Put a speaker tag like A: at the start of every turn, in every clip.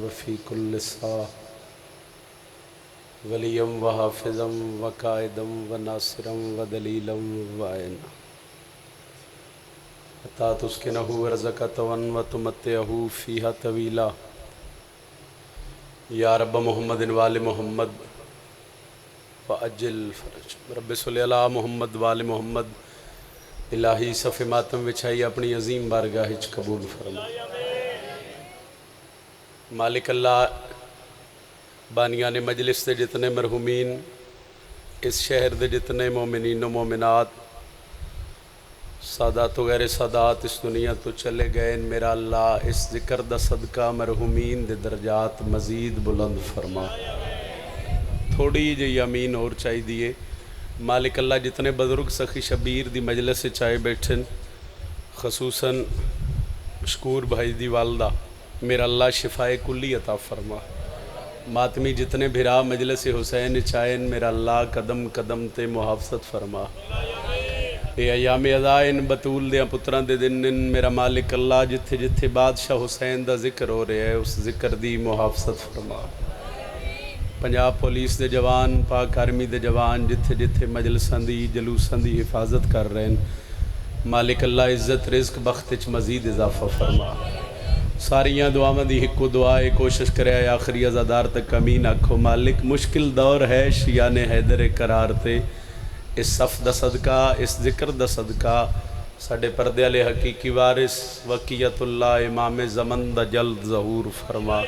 A: وفی کل ساعة ولیم و حافظم و قائدم و ناصرم و دلیلم و عینا حتی تسکنہ ورزقتون و تمتعہ فیہا طویلا یا رب محمد وآل محمد وعجل فرج رب صلی اللہ محمد وآل محمد الہی صف ماتم وچھائی اپنی عظیم بارگاہ قبول فرما مالک اللہ بانیان مجلس دے جتنے مرحومین اس شہر دے جتنے مومنین و مومنات سادات و غیر سادات اس دنیا تو چلے گئے میرا اللہ اس ذکر دا صدقہ مرحومین دے درجات مزید بلند فرما تھوڑی جی امین اور چاہی دیئے مالک اللہ جتنے بزرگ سخی شبیر دی مجلس سے چائے بیٹھن خصوصاً مشکور بھائی دی والدہ میرا اللہ شفائے کلی عطا فرما ماتمی جتنے بھرا مجلس حسین چائن میرا اللہ قدم قدم تے محافظت فرما اے ایام ازائن بطول دیا پتران دے دن میرا مالک اللہ جتھے جتھے بادشاہ حسین دا ذکر ہو رہے ہیں اس ذکر دی محافظت فرما پنجاب پولیس دے جوان پاک آرمی دے جوان جتھے جتھے مجلساں دی جلوساں دی حفاظت کر رہے ہیں مالک اللہ عزت رزق بختچ مزید اضافہ فرما ساریاں دعاواں دی ہکو دعائے کوشش کرے آخری ازادار تک امین آکھو مالک مشکل دور ہے شیان حیدر قرار تے اس صف دا صدقہ اس ذکر دا صدقہ ساڑھے پردے علی حقیقی وارث وقیت اللہ امام زمن دا جلد ظہور فرما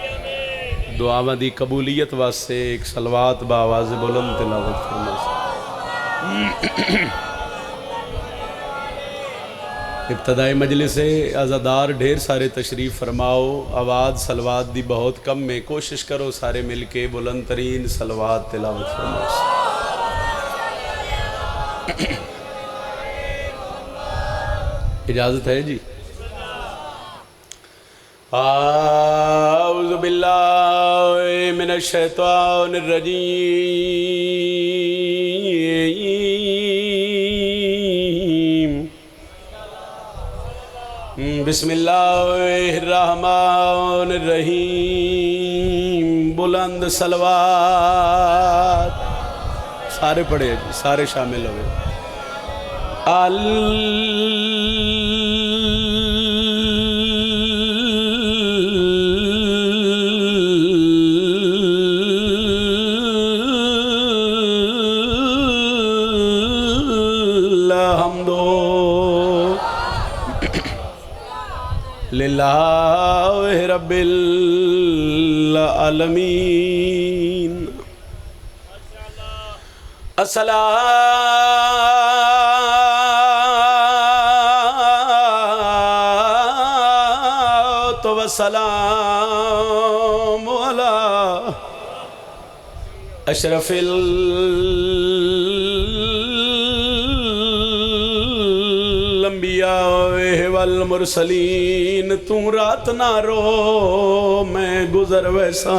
A: دعاواں دی قبولیت واسے ایک صلوات با آواز بلند تلاوت فرما ابتدائی مجلس عزادار ڈھیر سارے تشریف فرماؤ آواز صلوات دی بہت کم میں کوشش کرو سارے مل کے بلند ترین صلوات تلاوت فرماؤ اجازت ہے جی اعوذ باللہ من الشیطان الرجیم بسم اللہ الرحمن الرحیم بلند صلوات سارے پڑھے جی سارے شامل ہوئے للہ رب العالمین الصلاۃ والسلام علی اشرف الانبیاء والمرسلین تو رات نہ رو میں گزر ویسا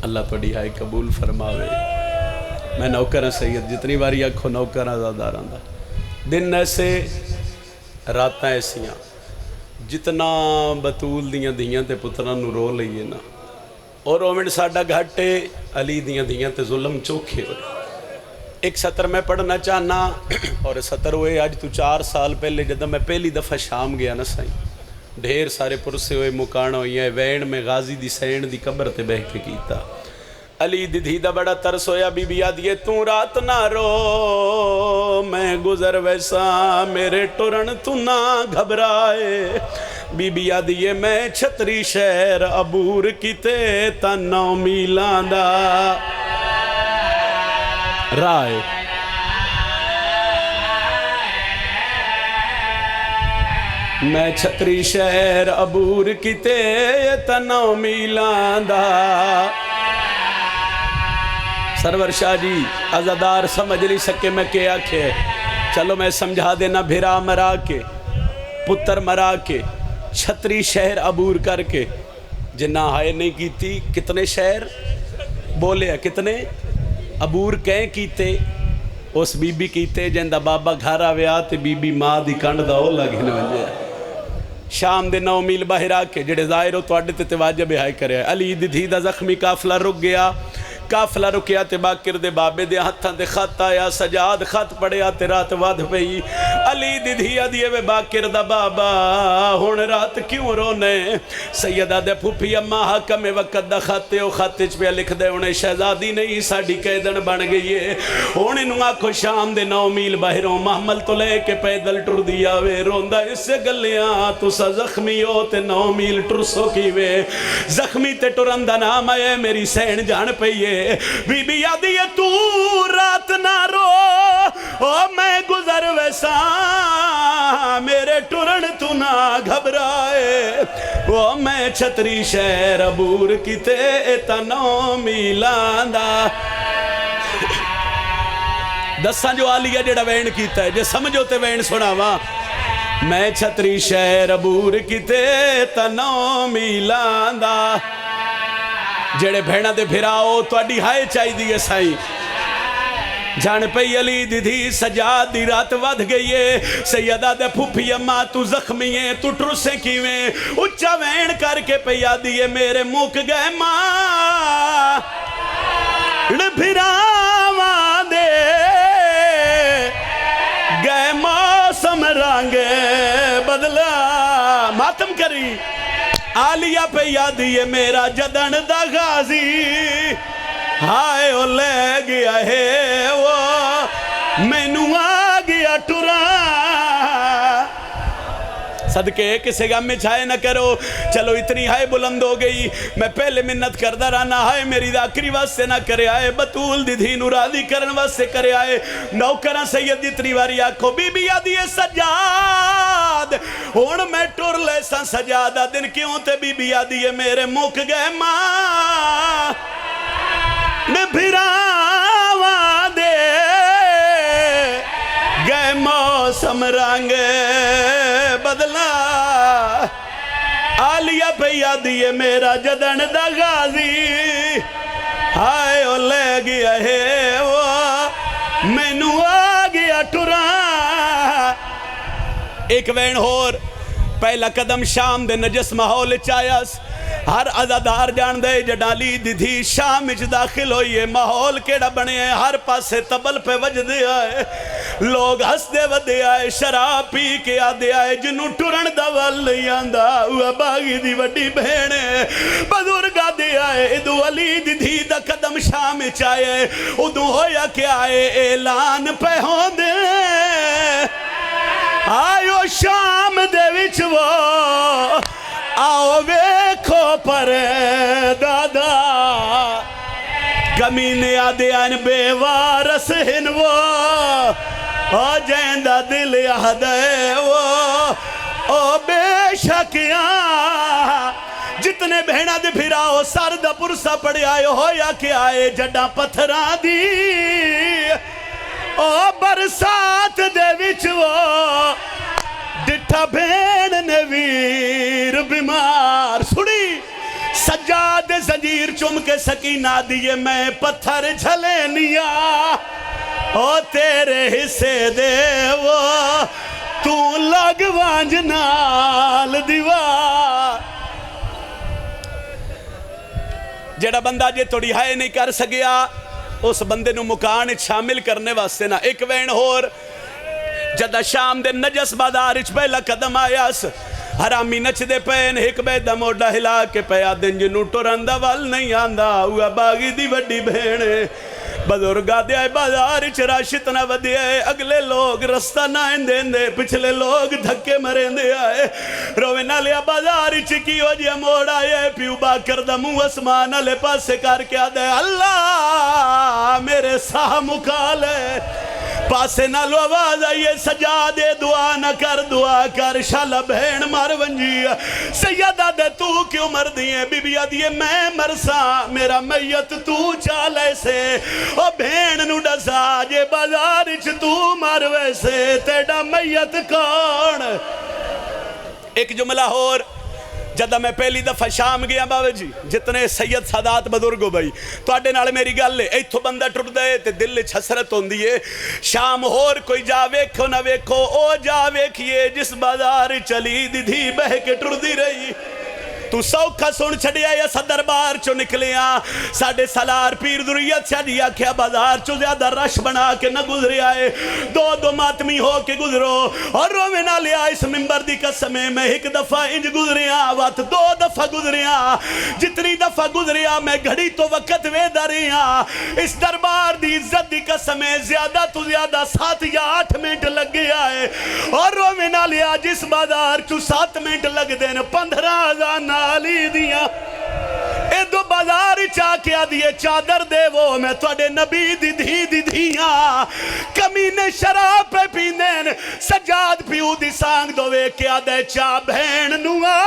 A: اللہ توڑی ہائے قبول فرماوے میں نوکر سید جتنی باری آکھو نوکر آزادار آندہ دن ایسے راتاں ایسیاں جتنا بطول دیاں دیاں تے پترہ نو رو لئیے نا اور اومن ساڑھا گھٹے علی دیاں دیاں تے ظلم چوکھے ہوئے ایک سطر میں پڑھنا چاہنا اور سطر ہوئے آج تو 4 سال پہلے جدہ میں پہلی دفعہ شام گیا نا سائیں ڈھیر سارے پرسے ہوئے مکانہ ہوئی ہیں وین میں غازی دی سینڈ دی قبر تے بہ کے کیتا علی دی دھیدہ بڑا ترس ہویا بی بی آدھیے تو رات نہ رو میں گزر ویسا میرے ٹرن تو نہ گھبرائے بی بی آدھیے میں چھتری شہر عبور کیتے تا 9 میلان دا رائے میں چھتری شہر عبور کیتے تا 9 میلان دا سرور شاہ جی عزادار سمجھ لی سکے میں کیا کھے چلو میں سمجھا دینا بھرا مرا کے پتر مرا کے چھتری شہر عبور کر کے جنہ ہائے نہیں کیتی کتنے شہر بولے ہیں کتنے عبور کہیں کیتے اس بی بی کیتے جندہ بابا گھر آویا تے بی بی ماں دی کنڈ دا او لگن ونجے شام دے 9 میل باہر آ کے جڑے ظاہر ہو تواڈے تے واجب ہے کرے علی دی دھی دا زخمی قافلہ رک گیا قافلہ رکیا تے باکر دے بابے دے ہتھاں تے خط آیا سجاد خط پڑھیا تے رات ود پئی علی دی دھی آدھی وے باکر دا بابا ہن رات کیوں رونے سیدہ دے پھوپھی اما حاکم وقت دا خط او خط وچ پیا لکھ دے انہیں شہزادی نہیں ساڈی قیدن بن گئی ہے ہن اینوں آکھو شام دے 9 میل باہروں محمل تو لے کے پیدل ٹر دیا وے روندا اس گلیاں تسا زخمی ہو تے 9 میل ٹرسو کی وے زخمی تے ٹرن دا نام ہے میری سین جان پئی بی بی یادی ہے تو رات نہ رو او میں گزر ویسا میرے ٹرن تو نہ گھبرائے او میں چھتری شہر عبور کیتے ایتا 9 میلان دا دساں جو آلیہ جڑا وین کیتا ہے جے سمجھو تے وین سناواں میں چھتری شہر عبور کیتے ایتا 9 میلان دا جڑے بھیڑا دے پھراؤ تو اڈی ہائے چاہی دیئے سائیں جان پئی علی دی دھی سجاد دی رات ود گئی ہے سیدہ دے پھوپھی اما تو زخمی ہے تو ٹرسے کیویں اچھا وین کر کے پیا دیئے میرے موک گئے ماں پھراواں دے گئے موسم رنگ بدلا ماتم کری آلیہ پہ یادی ہے میرا جدن دا غازی ہائے او لے گیا ہے وہ میں نو آ گیا ٹرا صدقے کسے غم میں چھائے نہ کرو چلو اتنی ہائے بلند ہو گئی میں پہلے منت کردہ رہنا ہائے میری داکری واسے نہ کرے آئے بطول دی دھی نورادی کرن واسے کرے آئے نوکرہ سید اتنی واری آکھو بی بی یادی ہے سجاد ہون میں ٹور لے سا سجادہ دن کیوں تے بی بی یادی ہے میرے موک گئے ماں نے پھراواں دے گئے موسم رنگ بدلا آلیہ پہ یادی ہے میرا جدن دا غازی ہائے او لے گیا ہے وہ میں نو آ گیا ٹرا ایک وین ہور پہلا قدم شام دے نجس ماحول چایاس ہر عزادار جان دے جڈالی دی تھی شام اچ داخل ہوئی ہے ماحول کیڑا بنے ہیں ہر پاسے تبل پہ وج دے آئے لوگ ہس دے ودے آئے شراب پی کے آدے آئے جنہوں ٹرن دا وال نہیں آندہ وہ باغی دی وڈی بہنے بزرگا دے آئے ادو علی دی تھی دا قدم شام اچ آئے ادو ہویا کہ آئے اعلان پہ ہوں دے آئیو شام دے وچ وہ آؤ ویکھو پر دادا کمینے آدھے آن بے وارس ہن وہ او جیندہ دل یادے وہ او بے شکیاں جتنے بہنہ دے پھراؤ سر دا پرسا پڑے آئے ہویا کہ آئے جڈا پتھران دی او برسات دے وچ وہ ڈٹھا بین نویر بیمار سڑی سجاد زنجیر چم کے سکینہ دیئے میں پتھر جھلے نیا او تیرے حصے دے وہ تو لگ وانج نال دیوار جڑا بندہ جے توڑی ہائے نہیں کر سکیا اس بندے نو مکان شامل کرنے واسطے نہ ایک وین ہور جدہ شام دے نجس بازار اچ پہلا قدم آیاس حرامی نچ دے پین ایک بے دا موڑا ہلا کے پیا دن جنو ٹورندہ وال نہیں آندہ ہوا باغی دی وڈی بھینے بزرگا دے آئے بازار اچ راشت نہ ودے آئے اگلے لوگ رستہ نہ اندین دے پچھلے لوگ دھکے مرین دے آئے روے نہ لیا بازار اچ کی ہو جیا موڑ آئے پیو با کردہ مو اسمان لے پاسے کار کیا دے اللہ میرے ساہ مکالے پاسے نہ لو آواز آئیے سجادے دعا نہ کر دعا کر شالا بہن مار ونجی سیدہ دے تو کیوں مر دیئے بی بی آدھیے میں مرسا میرا میت تو چالے سے او بہن نو ڈسا جے بازار اچ تو مر ویسے تیڑا میت کون ایک جملہ ہور جدہ میں پہلی دفعہ شام گیا باوے جی جتنے سید سادات بزرگ ہو بھائی تو آڈے نال میری گل ہے ایتھو بندہ ٹر دے تے دل حسرت ہوندی ہے شام ہور کوئی جا ویکھو نہ ویکھو او جا ویکھیے جس بازار چلی دی دھی بہ کے ٹر دی رہی تو سوکھا سن چھڑیا یا دربار چو نکلیا ساڑھے سالار پیر ذریت چھڑیا کیا بازار چو زیادہ رش بنا کے نہ گزرے آئے دو ماتمی ہو کے گزرو اور روے نہ لیا اس ممبر دی قسمیں میں ایک دفعہ انج گزریا وقت 2 دفعہ گزریا جتنی دفعہ گزریا میں گھڑی تو وقت وے دریا اس دربار دی عزت دی قسمیں زیادہ تو زیادہ 7 یا 8 منٹ لگ گیا ہے اور روے نہ لیا جس بازار چو 7 منٹ لگ دین 15,000 نالی دیا اے دو بازار چاہ کیا دیے چادر دے وہ میں توڑے نبی دی دیا کمینے شراب پہ پیندین سجاد پیو دی سانگ دو وے کیا دے چاہ بہن نوا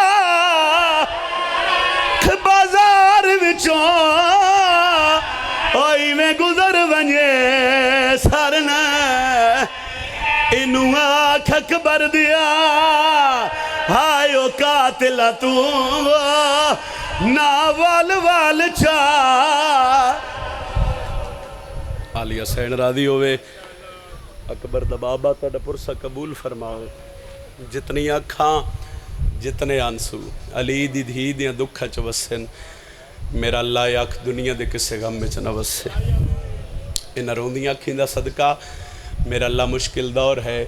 A: بازار وچوں اوئی میں گزر ونجے سرنا انہوں آنکھ بر دیا ہائیو قاتل تو ناوال وال چاہ علی حسین راضی ہوئے اکبر دبابہ تڑا پرسہ قبول فرماؤ جتنی آنکھاں جتنے آنسو علی دی دھی دیاں دکھا چوسن میرا اللہ یک دنیا دے کسے غم میں چنوسے انہ روندیاں کھیندہ صدقہ میرا اللہ مشکل دور ہے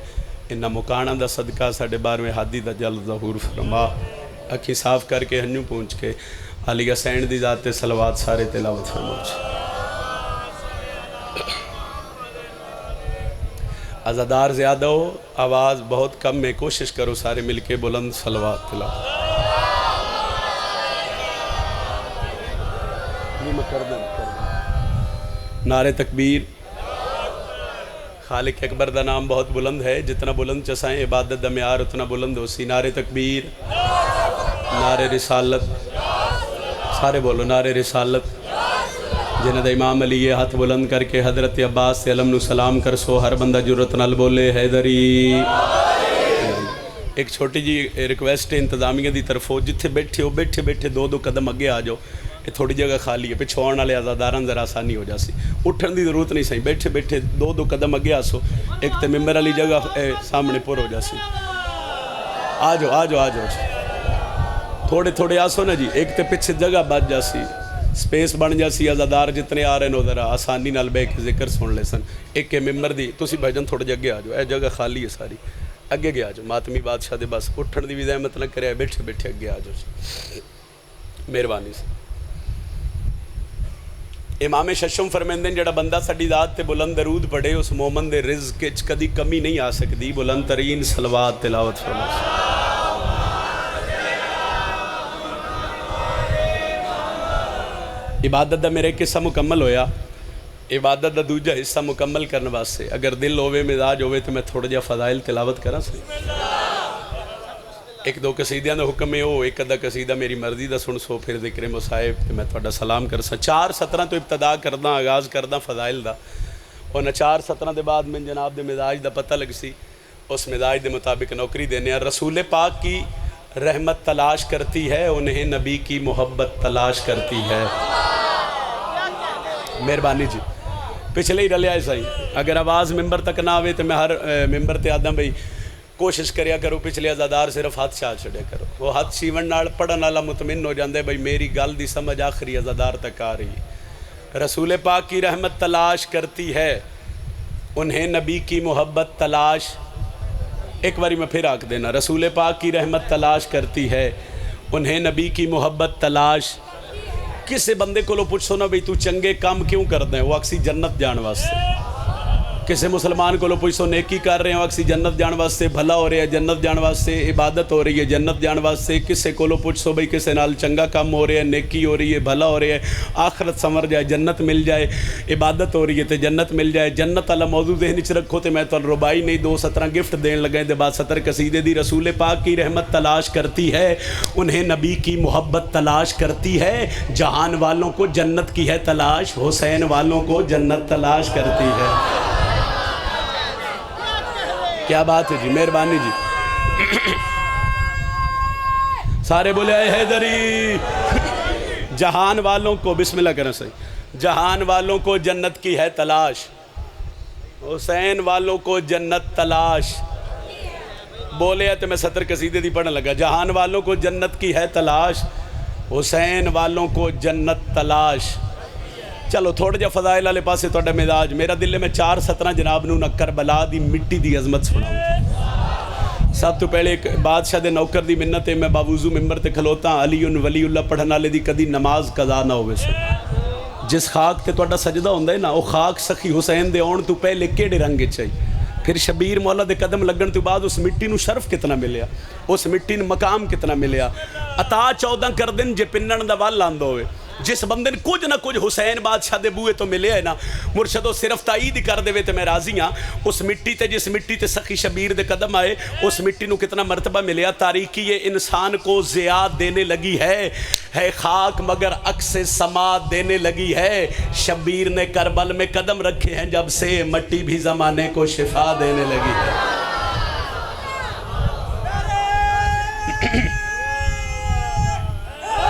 A: انہ مکانہ دا صدقہ ساڑھے بار میں حادی دا جل ظہور فرما اکھی صاف کر کے ہنیوں پہنچ کے علی حسین دی ذات صلوات سارے تلاوت فرموچ عزادار زیادہ ہو آواز بہت کم میں کوشش کرو سارے مل کے بلند صلوات تلاوت نعرہ تکبیر خالق اکبر دا نام بہت بلند ہے جتنا بلند چسائیں عبادت دا معیار اتنا بلند ہو سی نعرہ تکبیر نعرہ رسالت سارے بولو نعرہ رسالت جنہ دا امام علی یہ ہاتھ بلند کر کے حضرت عباس سے علم نو سلام کر سو ہر بندہ جرت نال بولے حیدری ایک چھوٹی جی ریکویسٹ انتظامیہ دی طرف ہو جتھے بیٹھے ہو بیٹھے 2 قدم اگے آ جاؤ یہ تھوڑی جگہ خالی ہے پچھوڑ والے آزاداران ذرا آسانی ہو جاسی اٹھن دی ضرورت نہیں سہی بیٹھے 2 قدم اگے آسو ایک تے ممبر علی جگہ سامنے پور ہو جاسی آ جاؤ تھوڑے آسو نا جی ایک تے پچھے جگہ بات جاسی سپیس بن جاسی آزادار جتنے آ رہے نو ذرا آسانی نال بے کے ذکر سن لے سن ایک کے ممبر دی تسی بھجن تھوڑے جگہ آ جاؤ اے جگہ خالی ہے ساری اگے گیا جاؤ ماتمی بادشاہ دے بس اٹھن دی بھی زحمت نہ کرے بیٹھے اگے آ جاؤ مہربانی سے امام ششم فرمیندن جڑا بندہ ساڑی ذات تے بلند درود پڑھے اس مومن دے رزق کچھ کدی کمی نہیں آ سکتی بلند ترین صلوات تلاوت فرما عبادت دا میرے قصہ مکمل ہویا عبادت دا دوجہ حصہ مکمل کرنے واسطے اگر دل ہوئے مزاج ہوئے تو میں تھوڑا جا فضائل تلاوت کرا سی 1-2 قصیدیاں دا حکم ہے ہو ایک ادھا قصیدہ میری مرضی دا سن سو پھر ذکر مصائب کہ میں تھوڑا سلام کر سا 4:17 تو ابتدا کردہ آغاز کردہ فضائل دا اور نہ 4:17 دے بعد میں جناب دے مزاج دا پتہ لگ سی اس مزاج دے مطابق نوکری دینے ہیں رسول پاک کی رحمت تلاش کرتی ہے انہیں نبی کی محبت تلاش کرتی ہے مہربانی جی پچھلے ہی رلے آئے سائیں اگر آواز ممبر تک نہ آوے تو میں ہر ممبر تے آدھا بھئی کوشش کریا کرو پچھلے عزادار صرف ہاتھ چاہ چھڑے کرو وہ ہاتھ شیون نال پڑھن والا مطمئن ہو جاندے بھئی میری گل دی سمجھ آخری عزادار تک آ رہی رسول پاک کی رحمت تلاش کرتی ہے انہیں نبی کی محبت تلاش ایک باری میں پھر آکھ دینا رسول پاک کی رحمت تلاش کرتی ہے انہیں نبی کی محبت تلاش کسے بندے کو لو پوچھو نا بھئی تو چنگے کام کیوں کر دیں وہ اکسی جنت جان واسطے کسے مسلمان کو لو پوچھو نیکی کر رہے ہیں وہ اکسی جنت جان واسطے بھلا ہو رہے ہیں جنت جان واسطے عبادت ہو رہی ہے جنت جان واسطے کسے کو لو پوچھو بھئی کسے نال چنگا کام ہو رہے ہیں نیکی ہو رہی ہے بھلا ہو رہے ہیں آخرت سمر جائے جنت مل جائے عبادت ہو رہی ہے تو جنت مل جائے جنت اللہ موضوع ذہن چ رکھو تو میں تو ربائی نہیں 2:17 گفٹ دین لگائیں دے بعد 70 قصیدے دی رسول پاک کی رحمت تلاش کرتی ہے انہیں نبی کی محبت تلاش کرتی ہے جہان والوں کو جنت کی ہے تلاش حسین والوں کو جنت تلاش کرتی ہے کیا بات ہے جی مہربانی جی سارے بولے اے حیدری. جہان والوں کو بسم اللہ کرنا صحیح. جہان والوں کو جنت کی ہے تلاش، حسین والوں کو جنت تلاش. بولے تو میں 70 قصیدے دی پڑھنے لگا. جہان والوں کو جنت کی ہے تلاش، حسین والوں کو جنت تلاش. چلو تھوڑا جا فضائل والے پاسے تہاڈا مزاج. میرا دل میں 4:17 جناب نو نہ کربلا دی مٹی دی عظمت سناؤں. سب تو پہلے ایک بادشاہ دے نوکر دی منت ہے، میں باوضو ممبر تے کھلوتا علی ولی اللہ پڑھن والے دی کدی نماز قضا نہ ہوئے سو. جس خاک تے تہاڈا سجدہ ہوندا ہے نا، وہ خاک سخی حسین دے آن تو پہلے کیڑے رنگ وچ آئی. پھر شبیر مولا دے قدم لگن تو بعد اس مٹی نو شرف کتنا ملیا، اس مٹی نو مقام کتنا ملیا. عطا 14 کر دن جے پنن دا ول آندا ہوئے. جس بندے نے کچھ نہ کچھ حسین بادشاہ دے بوئے تو ملے ہے نا، مرشدو صرف تائید کر دے تے میں راضی ہاں. اس مٹی تے جس مٹی تے سخی شبیر دے قدم آئے، اس مٹی نو کتنا مرتبہ ملیا. تاریکی یہ انسان کو ضیاء دینے لگی ہے خاک مگر عکس سما دینے لگی ہے. شبیر نے کربل میں قدم رکھے ہیں جب سے، مٹی بھی زمانے کو شفا دینے لگی ہے.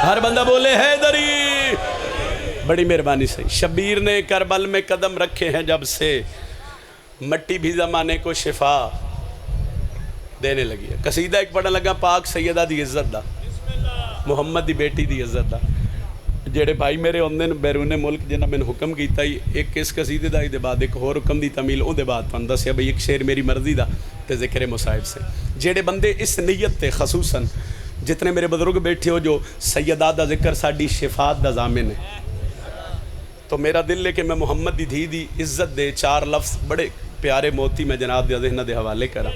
A: ہر بندہ بولے حیدری. بڑی مہربانی سے. شبیر نے کربل میں قدم رکھے ہیں جب سے، مٹی بھی زمانے کو شفا دینے لگی ہے. قصیدہ ایک پڑھنے لگا پاک سیدہ دی عزت دا، محمد دی بیٹی دی عزت دا. جڑے بھائی میرے ہوندے نے بیرون ملک جنہاں میں حکم کیتا ہی ایک اس قصیدے دا دے بعد ایک اور حکم دی تعمیل اون دے بعد تھانوں دسیا بھئی ایک شعر میری مرضی دا تے ذکر مصائب سے. جڑے بندے اس نیت تے خصوصاً جتنے میرے بزرگ بیٹھے ہو جو سیدہ دا ذکر ساڈی شفاعت دا ضامن ہے، تو میرا دل ہے کہ میں محمد دی دھی دی عزت دے 4 لفظ بڑے پیارے موتی میں جناب دے ذہن دے حوالے کرا.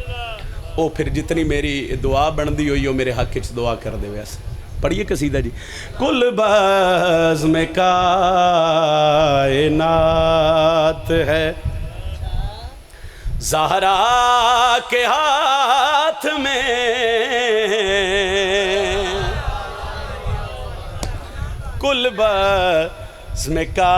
A: او پھر جتنی میری دعا بندی ہوئی ہو میرے حق وچ دعا کر دے. ویسے پڑھیے قصیدہ جی. کل بزم کائنات ہے زہرا کے ہاتھ میں، کل بزم کائنات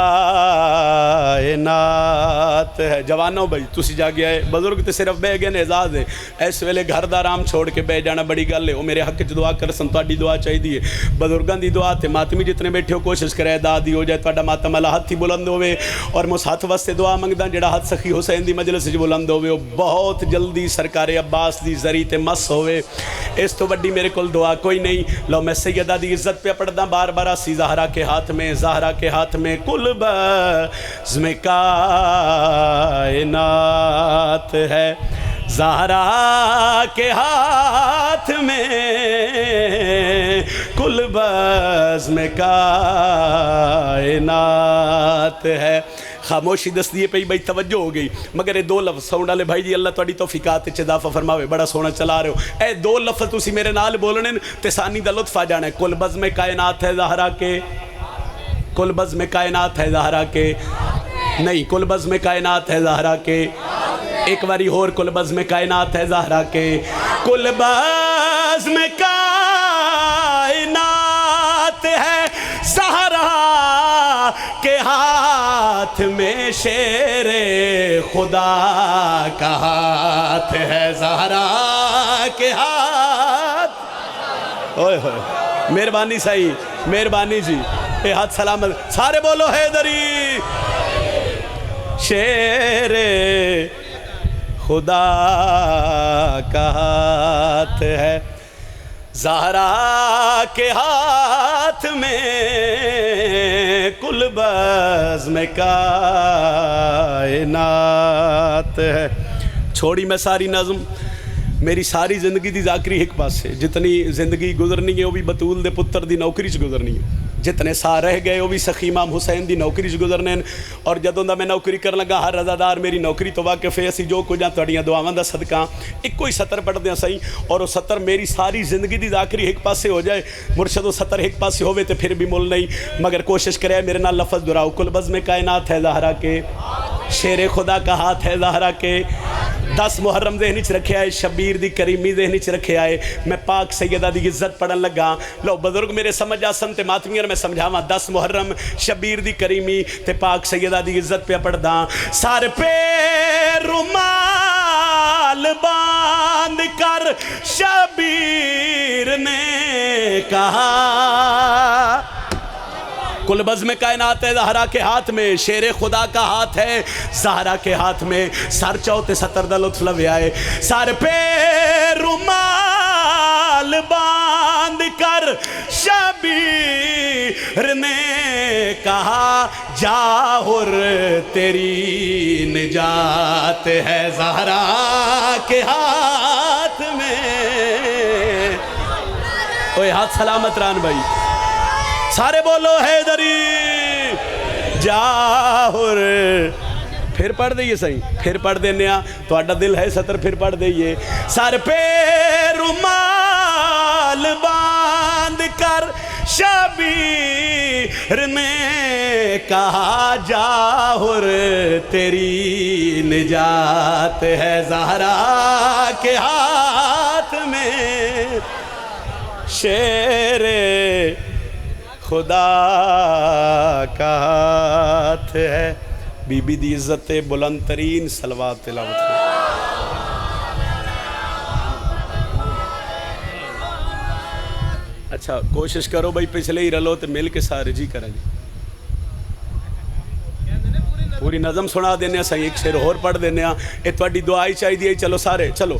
A: ہے. جوانوں بھائی تسی جا گیا ہے، بزرگ تے صرف بہ گئے نے اعزاز ہے. اس ویلے گھر دا آرام چھوڑ کے بہ جانا بڑی گل ہے. وہ میرے حق چ دعا کر سن، تہاڈی دعا چاہیے. بزرگاں دی دعا تے ماتمی جتنے بیٹھے ہو کوشش کرے دادی ہو جائے تہاڈا ماتم والا ہاتھ ہی بلند ہوے. اور میں اس ہاتھ واسطے دعا منگدا جڑا ہاتھ سخی حسین دی مجلس وچ بلند ہوے وہ بہت جلدی سرکار عباس دی زری تے مس ہوے. اس تو وڈی میرے کول دعا کوئی نہیں. لو میں سیدہ دی عزت پہ پڑھدا بار بار. اسی زہرا کے ہاتھ میں، زہرا کے ہاتھ میں کل بزم کائنات ہے زہرا کے ہاتھ میں، کل بزم کائنات ہے. خاموشی دس دیے پہ بھائی توجہ ہو گئی. مگر یہ 2 لفظ ساؤنڈ والے بھائی جی اللہ تہاڈی توفیقات وچ اضافہ فرماوے. بڑا سونا چلا رہے ہو. اے 2 لفظ تسی میرے نال بولنے تے ثانی دا لطف آ جانا ہے. کل بزم کائنات ہے زہرا کے، کل بزم کائنات ہے زہرا کے نہیں، کل بزم کائنات ہے زہرا کے. ایک باری اور کل بزم کائنات ہے زہرا کے. کل بزم کائنات ہے زہرا کے ہاتھ میں، شیر خدا کا ہاتھ ہے زہرا کے ہاتھ. اوئے ہوئے مہربانی صحیح، مہربانی جی. اے ہاتھ سلامت. سارے بولو حیدری. شیر خدا کا ہاتھ ہے زہرا کے ہاتھ میں، کل بزم کائنات ہے. چھوڑی میں ساری نظم، میری ساری زندگی دی ذاکری ایک پاس ہے. جتنی زندگی گزرنی ہے وہ بھی بطول دے پتر دی نوکری چ گزرنی ہے. جتنے سا رہ گئے وہ بھی سخی امام حسین دی نوکری چ گزرنے ہیں. اور جدوں دا میں نوکری کرن لگا ہر رضادار میری نوکری تو واقف ہے. اسی جو کچھ تہاڈیاں دعاواں دا صدقہ ایک کوئی سطر پڑھدے ہیں صحیح، اور وہ سطر میری ساری زندگی دی ذاکری ایک پاسے ہو جائے. مرشد و سطر ایک پاسے ہوئے تو پھر بھی مول نہیں. مگر کوشش کرے میرے نال لفظ دہراؤ. کل بزم کائنات ہے زہرا کے، شیر خدا کا ہاتھ ہے زہرا کے. 10 محرم ذہنی چ رکھے آئے، شبیر دی کریمی ذہنی چ رکھے آئے. میں پاک سیدہ دی عزت پڑھن لگا. لو بزرگ میرے سمجھ آسن تے ماتمیاں میں سمجھاواں. 10 محرم شبیر دی کریمی تے پاک سیدہ دی عزت پہ پڑھدا. سار پہ رومال باندھ کر شبیر نے کہا کل بزم کائنات ہے زہرا کے ہاتھ میں، شیر خدا کا ہاتھ ہے زہرا کے ہاتھ میں، سر چوتے ستر دا لطف لوے آئے، سر پہ رومال باندھ کر شبیر نے کہا جاہر تیری نجات ہے زہرا کے ہاتھ میں۔ اوہ ہاتھ سلامت ران بھائی، سارے بولو حیدری جاہر۔ پھر پڑھ دئیے صحیح، پھر پڑھ دینے تو اڈا دل ہے ستر، پھر پڑھ دئیے، سر پہ رومال باندھ کر شبیر نے کہا جاہر تیری نجات ہے زہرا کے ہاتھ میں۔ شیر خدا کا ہاتھ ہے، بی بی دی عزت بلند ترین صلوات تلاوت ہے۔ اچھا کوشش کرو بھائی پچھلے ہی رلو تو مل کے سارے جی کریں جی، پوری نظم سنا دینے صحیح، ایک شیر اور پڑھ دینے اے تواڈی دعائی چاہی دی، چلو سارے چلو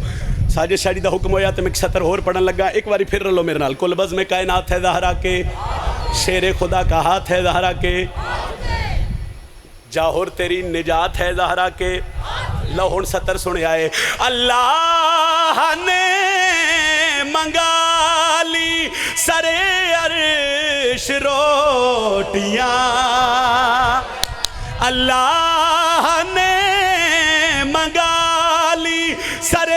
A: ساجد شاہدی دا حکم ہویا تو میں سطر اور پڑھن لگا، ایک باری پھر رلو میرے نال، کل بزم کائنات ہے زہرا کے، شیر خدا کا ہاتھ ہے زہرا کے، جاہر تیری نجات ہے زہرا کے، لہون سطر سنے آئے، اللہ نے منگا لی سر عرش روٹیاں، اللہ نے منگا لی سر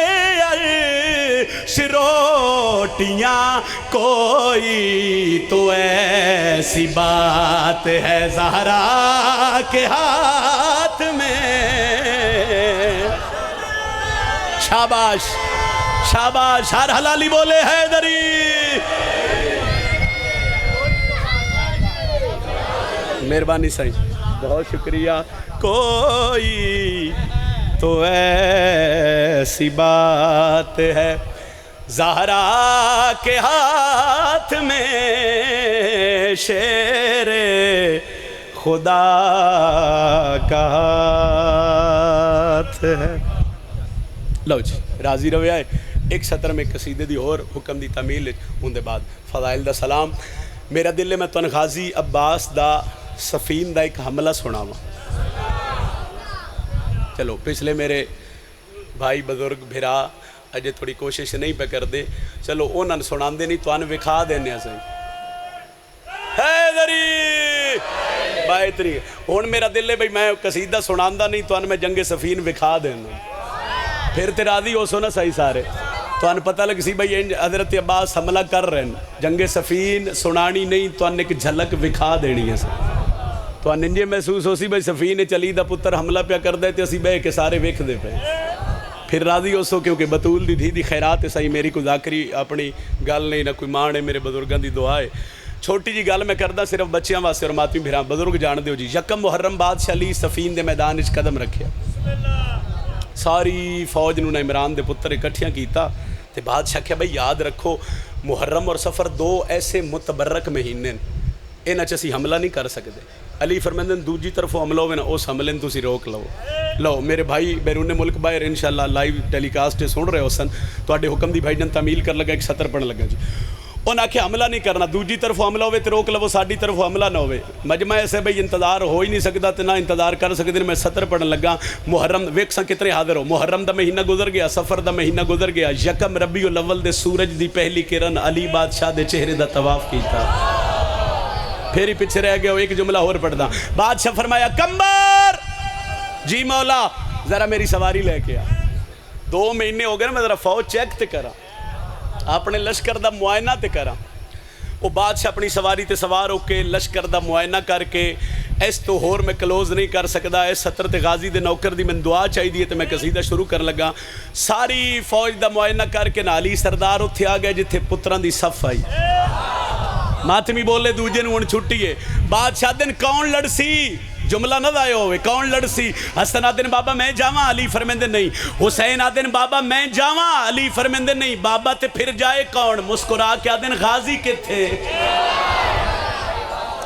A: عرش روٹیاں، کوئی تو ایسی بات ہے زہرا کے ہاتھ میں۔ شاباش شاباش، ہر حلالی بولے حیدری۔ مہربانی صحیح، بہت شکریہ۔ کوئی تو ایسی بات ہے زہرا کے ہاتھ میں، شیر خدا کا ہاتھ ہے۔ لو جی راضی روے آئے، ایک سطر میں قصیدے دی اور حکم دی تعمیل ہوں دے بعد فضائل دا سلام۔ میرا دل میں تن غازی عباس دا سفین دا ایک حملہ سنا ہوا، چلو پچھلے میرے بھائی بزرگ بھرا اجے تھوڑی کوشش نہیں پہ کر دے، چلو انہوں سنان دے نہیں تو انہوں وکھا دینے ہیں صحیح۔ حیدری بھائی اتنی ہون میرا دل ہے بھئی میں قصیدہ سنان دا نہیں تو انہوں میں جنگ سفین وکھا دینا، پھر تیرادی ہو سونا صحیح سارے تو انہوں پتہ لگ سی بھئی حضرت عباس حملہ کر رہے ہیں، جنگ سفین سنانی نہیں تو انہوں ایک جھلک وکھا دینی ہے صحیح، تو انہوں یہ محسوس ہو سی بھئی سفین چلی دا پتر حملہ پہ کر دے تے اسی بے کے سارے وکھ دے پہ، پھر راضی ہو سو کیونکہ بطول دی دھی دی خیرات ہے صحیح، میری کوئی ذاکری اپنی گل نہیں نہ کوئی مان ہے، میرے بزرگاں دی دعا ہے۔ چھوٹی جی گل میں کردہ صرف بچیاں واسطے اور ماتمی بھیران بزرگ جان دیو جی، یکم محرم بادشاہ علی سفین دے میدان اچ قدم رکھیا، ساری فوج نو عمران دے پتر اکٹھیاں کیتا تے بادشاہ کہا بھئی یاد رکھو محرم اور سفر دو ایسے متبرک مہینے انہاں چ اسی حملہ نہیں کر سکتے، علی فرماندن دوجی طرف حملہ ہوئے نا اس حملے نے تسی روک لو میرے بھائی بیرون ملک باہر انشاءاللہ لائیو ٹیلی کاسٹ سن رہے ہو سن تو اڈے حکم دی بھائی جن تعمیل کر لگا ایک سطر پڑھن لگا جی، انہاں کہ حملہ نہیں کرنا، دوجی طرف حملہ ہوئے تو روک لو، ساڈی طرف حملہ نہ ہوئے، مجمع ایسے بھئی انتظار ہو ہی نہیں سکتا تے نہ انتظار کر سکتے، میں سطر پڑھن لگا، محرم ویکساں کتنے حاضر ہو، محرم دا مہینہ گزر گیا، سفر دا مہینہ گزر گیا، یکم ربیع الاول دے سورج دی پہلی کرن علی بادشاہ دے چہرے دا طواف کیتا، پھر ہی پیچھے رہ گیا، ایک جملہ اور پڑھ دا، بادشاہ فرمایا کمبر جی مولا ذرا میری سواری لے کے آ، 2 مہینے ہو گئے نا میں ذرا فوج چیک تے کرا، اپنے لشکر دا معائنہ تے کرا، وہ بادشاہ اپنی سواری تے سوار ہو کے لشکر دا معائنہ کر کے اس تو ہور میں کلوز نہیں کر سکدا، اس سطر تے غازی دے نوکر دی میں دعا چاہی دی تے میں قصیدہ شروع کر لگا، ساری فوج دا معائنہ کر کے نالی سردار اتھے آ گئے جتھے پتران دی صف آئی، ماتمی بولے دوجے نو ان چھٹی ہے، بادشاہ دن کون لڑ سی جملہ نہ ضائع ہوئے. کون لڑ سی؟ حسن آدن بابا میں جاواں, علی فرمیندے نہیں. حسین آدن بابا میں جاواں, علی فرمیندے نہیں. بابا تے پھر جائے کون؟ مسکرا کے آدن غازی کتھے؟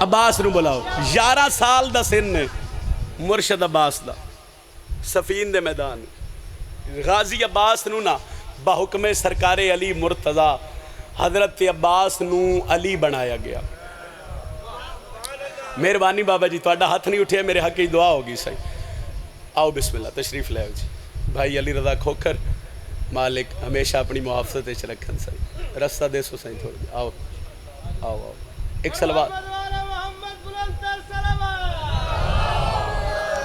A: عباس نو بلاؤ. 11 سال دا سن نے مرشد عباس دا, صفین دے میدان. غازی عباس نو نا بحکم سرکار علی مرتضی حضرت عباس نو علی بنایا گیا. مہربانی بابا جی, تہاڈا ہاتھ نہیں اٹھیا, میرے حق کی دعا ہوگی صحیح. آؤ بسم اللہ تشریف لے آؤ جی. بھائی علی رضا کھوکھر, مالک ہمیشہ اپنی محافظت وچ رکھن صحیح. رستہ دے سو صحیح تھوڑا جی. آؤ آؤ آؤ, ایک سلوات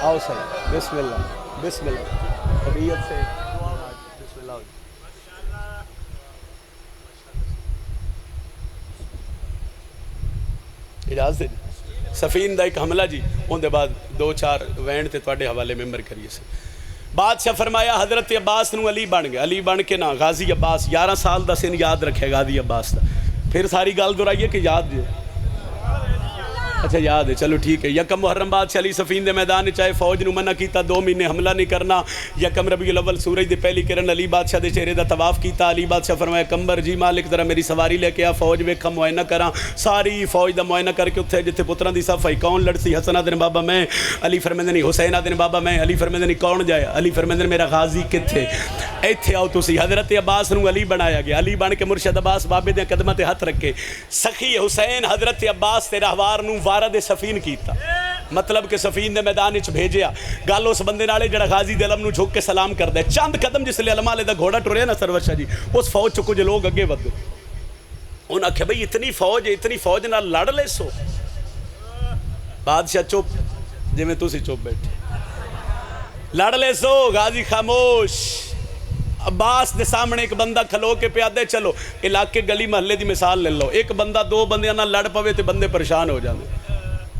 A: آؤ صحیح. بسم اللہ بسم اللہ, طبیعت سے بسم اللہ. اجازت دے سفین دا ایک حملہ جی, ان دے بعد 2-4 وینڈ تے تواڈے حوالے ممبر کریے سے. بادشاہ فرمایا حضرت عباس نو علی بن گیا. علی بن کے نا غازی عباس, 11 سال دا سن یاد رکھے غازی عباس دا. پھر ساری گال دہرائیے کہ یاد جی؟ اچھا یاد ہے, چلو ٹھیک ہے. یکم محرم بادشاہ علی صفین دے میدان چاہے فوج نو منع کیتا 2 مہینے حملہ نہیں کرنا. یکم ربیع الاول سورج دے پہلی کرن علی بادشاہ دے چہرے دا طواف کیتا. علی بادشاہ فرمایا کمبر جی مالک ذرا میری سواری لے کے آ, فوج ویکھا معائنہ کراں. ساری فوج دا معائنہ کر کے اتھے جتھے پتراں دی صف آئی. کون لڑ سی؟ حسن آدن بابا میں, علی فرمیندے نہیں. حسین آدن بابا میں, علی فرمیندے نہیں. کون جائے؟ علی فرمیندے میرا غازی کتھے؟ ایتھے آؤ تسی. حضرت عباس نو علی بنایا گیا. علی بن کے مرشد عباس بابے دے قدماں تے ہاتھ رکھے. سخی حسین حضرت عباس تے راہوار نو وارد صفین کیتا, مطلب کہ صفین دے میدان وچ بھیجیا. گل اس بندے نالے جڑا غازی دے علم نو جھک کے سلام کردا ہے. چند قدم جس لے علماء دا گھوڑا ٹریا نا سرور شاہ جی, اس فوج چ کچھ لوگ اگے ودے. انہاں آکھیا بھئی اتنی فوج نال لڑ لے سو. بادشاہ چپ, جویں تسی چپ بیٹھے. لڑ لے سو. غازی خاموش. عباس دے سامنے ایک بندہ کھلو کے پہ آدھے چلو علاقے گلی محلے دی مثال لے لو. ایک بندہ 2 بندیاں نال لڑ پوے تے بندے پریشان ہو جاندے.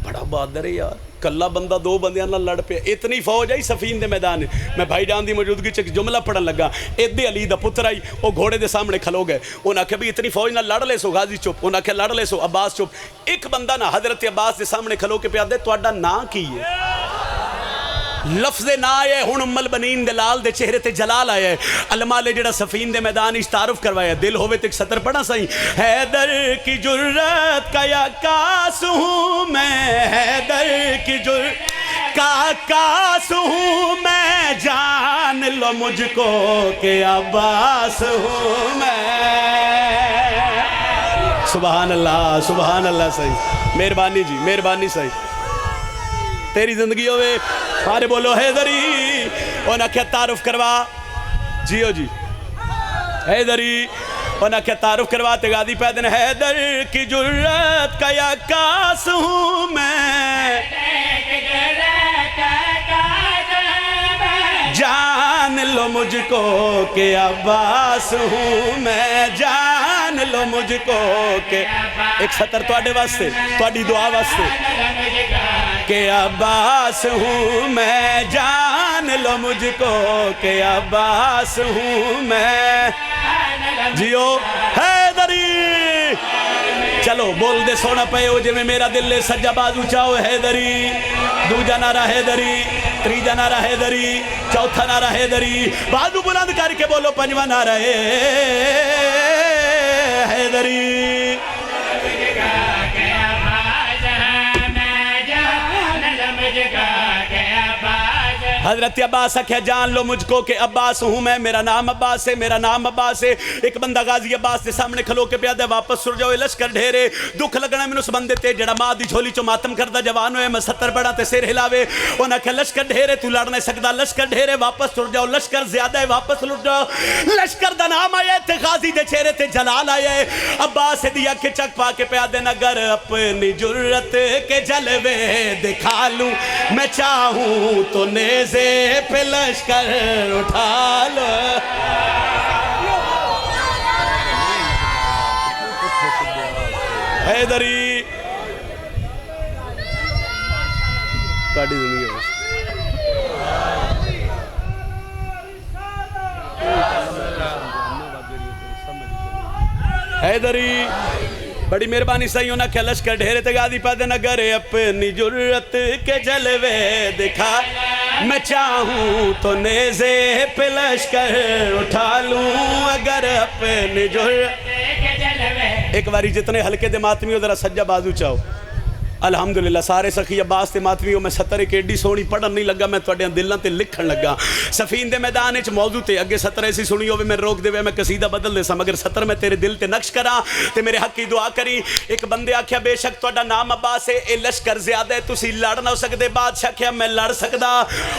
A: بڑا بہادر ہے یار, کلا بندہ 2 بندیاں نال لڑ پیا. اتنی فوج آئی صفین دے میدان. میں بھائی جان دی موجودگی چ ایک جملہ پڑھن لگا. ادھے علی دا پتر آئی, وہ گھوڑے دے سامنے کھلو گئے. انہاں آکھیا بھی اتنی فوج نال لڑ لے سو. غازی چپ. انہاں آکھیا لڑ لے سو. عباس چپ. ایک بندہ نا حضرت عباس دے سامنے کھلو کے پیا دے تہاڈا نام کی ہے؟ لفظ نا آیا ہن ام البنین دے لال دے چہرے تے جلال آیا ہے. علماء لے جڑا صفین دے میدان اچ تعارف کروایا. دل ہوئے تے ایک سطر پڑھا سہی. حیدر کی جرت کا عکاس ہوں میں, حیدر کی جرت کا عکاس ہوں میں, جان لو مجھ کو کہ عباس ہوں میں. سبحان اللہ سبحان اللہ. صحیح, مہربانی جی مہربانی. صحیح تیری زندگی ہوئے. سارے بولو حیدری. انہاں کیا تعارف کروا جیو جی حیدری. انہاں کیا تعارف کروا تے غازی پیدن. حیدر کی جرت کا عکاس ہوں میں, جان لو مجھ کو کہ عباس ہوں میں, جان لو مجھ کو کہ. ایک سطر تواڈے واسطے, تواڈی دعا واسطے کہ عباس ہوں میں, جان لو مجھ کو کہ عباس ہوں میں. جیو حیدری. چلو بول دے سونا پے ہو جے میں میرا دل لے سجا بازو چاہو حیدری. دوجا نعرہ حیدری, تریجا نعرہ حیدری, چوتھا نعرہ حیدری. بازو بلند کر کے بولو پنجواں نعرہ حیدری. حضرت عباس کہا جان لو مجھ کو کہ عباس ہوں میں, میرا نام عباس ہے, میرا نام عباس ہے. ایک بندہ غازی عباس دے سامنے کھلو کے پیادہ واپس سر جاؤ. لشکر ڈھیرے دکھ لگنا میں اس بندے تے جڑا ماں دی جھولی چو ماتم کردہ جوان ہوئے. میں 70 بڑا تے سیر ہلاوے. انہاں کہا لشکر ڈھیرے تو لڑ نہیں سکتا, لشکر ڈھیرے واپس سر جاؤ. لشکر زیادہ ہے واپس لٹ جاؤ. لشکر دا نام آیا تے غازی دے چہرے تے جلال آیا ہے. عباس دیا کہ چک پا کے پیادے نگر اپنی جرت کے جلوے دکھا لوں میں, چاہوں تو نیزے پہ لشکر اٹھا لو. حیدری کاٹی زندگی ہے. حیدری بڑی مہربانی صحیح ہونا کہ لشکر ڈھیرے تگادی پا دینا گرے اپنی جرت کے جلوے دکھا میں چاہوں تو نیزے پہ لشکر اٹھا لوں اگر اپنی جرت کے جلوے. ایک باری جتنے ہلکے دے ماتمی ہو ذرا سجا بازو چاہو. الحمدللہ سارے سخی عباس تے ماتمی ہو. میں 17 ایک ایڈی سونی پڑھن نہیں لگا, میں توڑے دلوں تے لکھن لگا. سفین دے میدان اچ موضوع تے اگے 17 ایسی سنی ہوئے میں روک دے میں قصیدہ بدل دے سا, مگر 17 میں تیرے دل تے نقش کراں تے میرے حق کی دعا کری. ایک بندے آکھیا بے شک توڑا نام عباس ہے, اے لشکر زیادہ ہے, تسی لڑ نہ ہو سکدے. بادشاہ کیا میں لڑ سکدا؟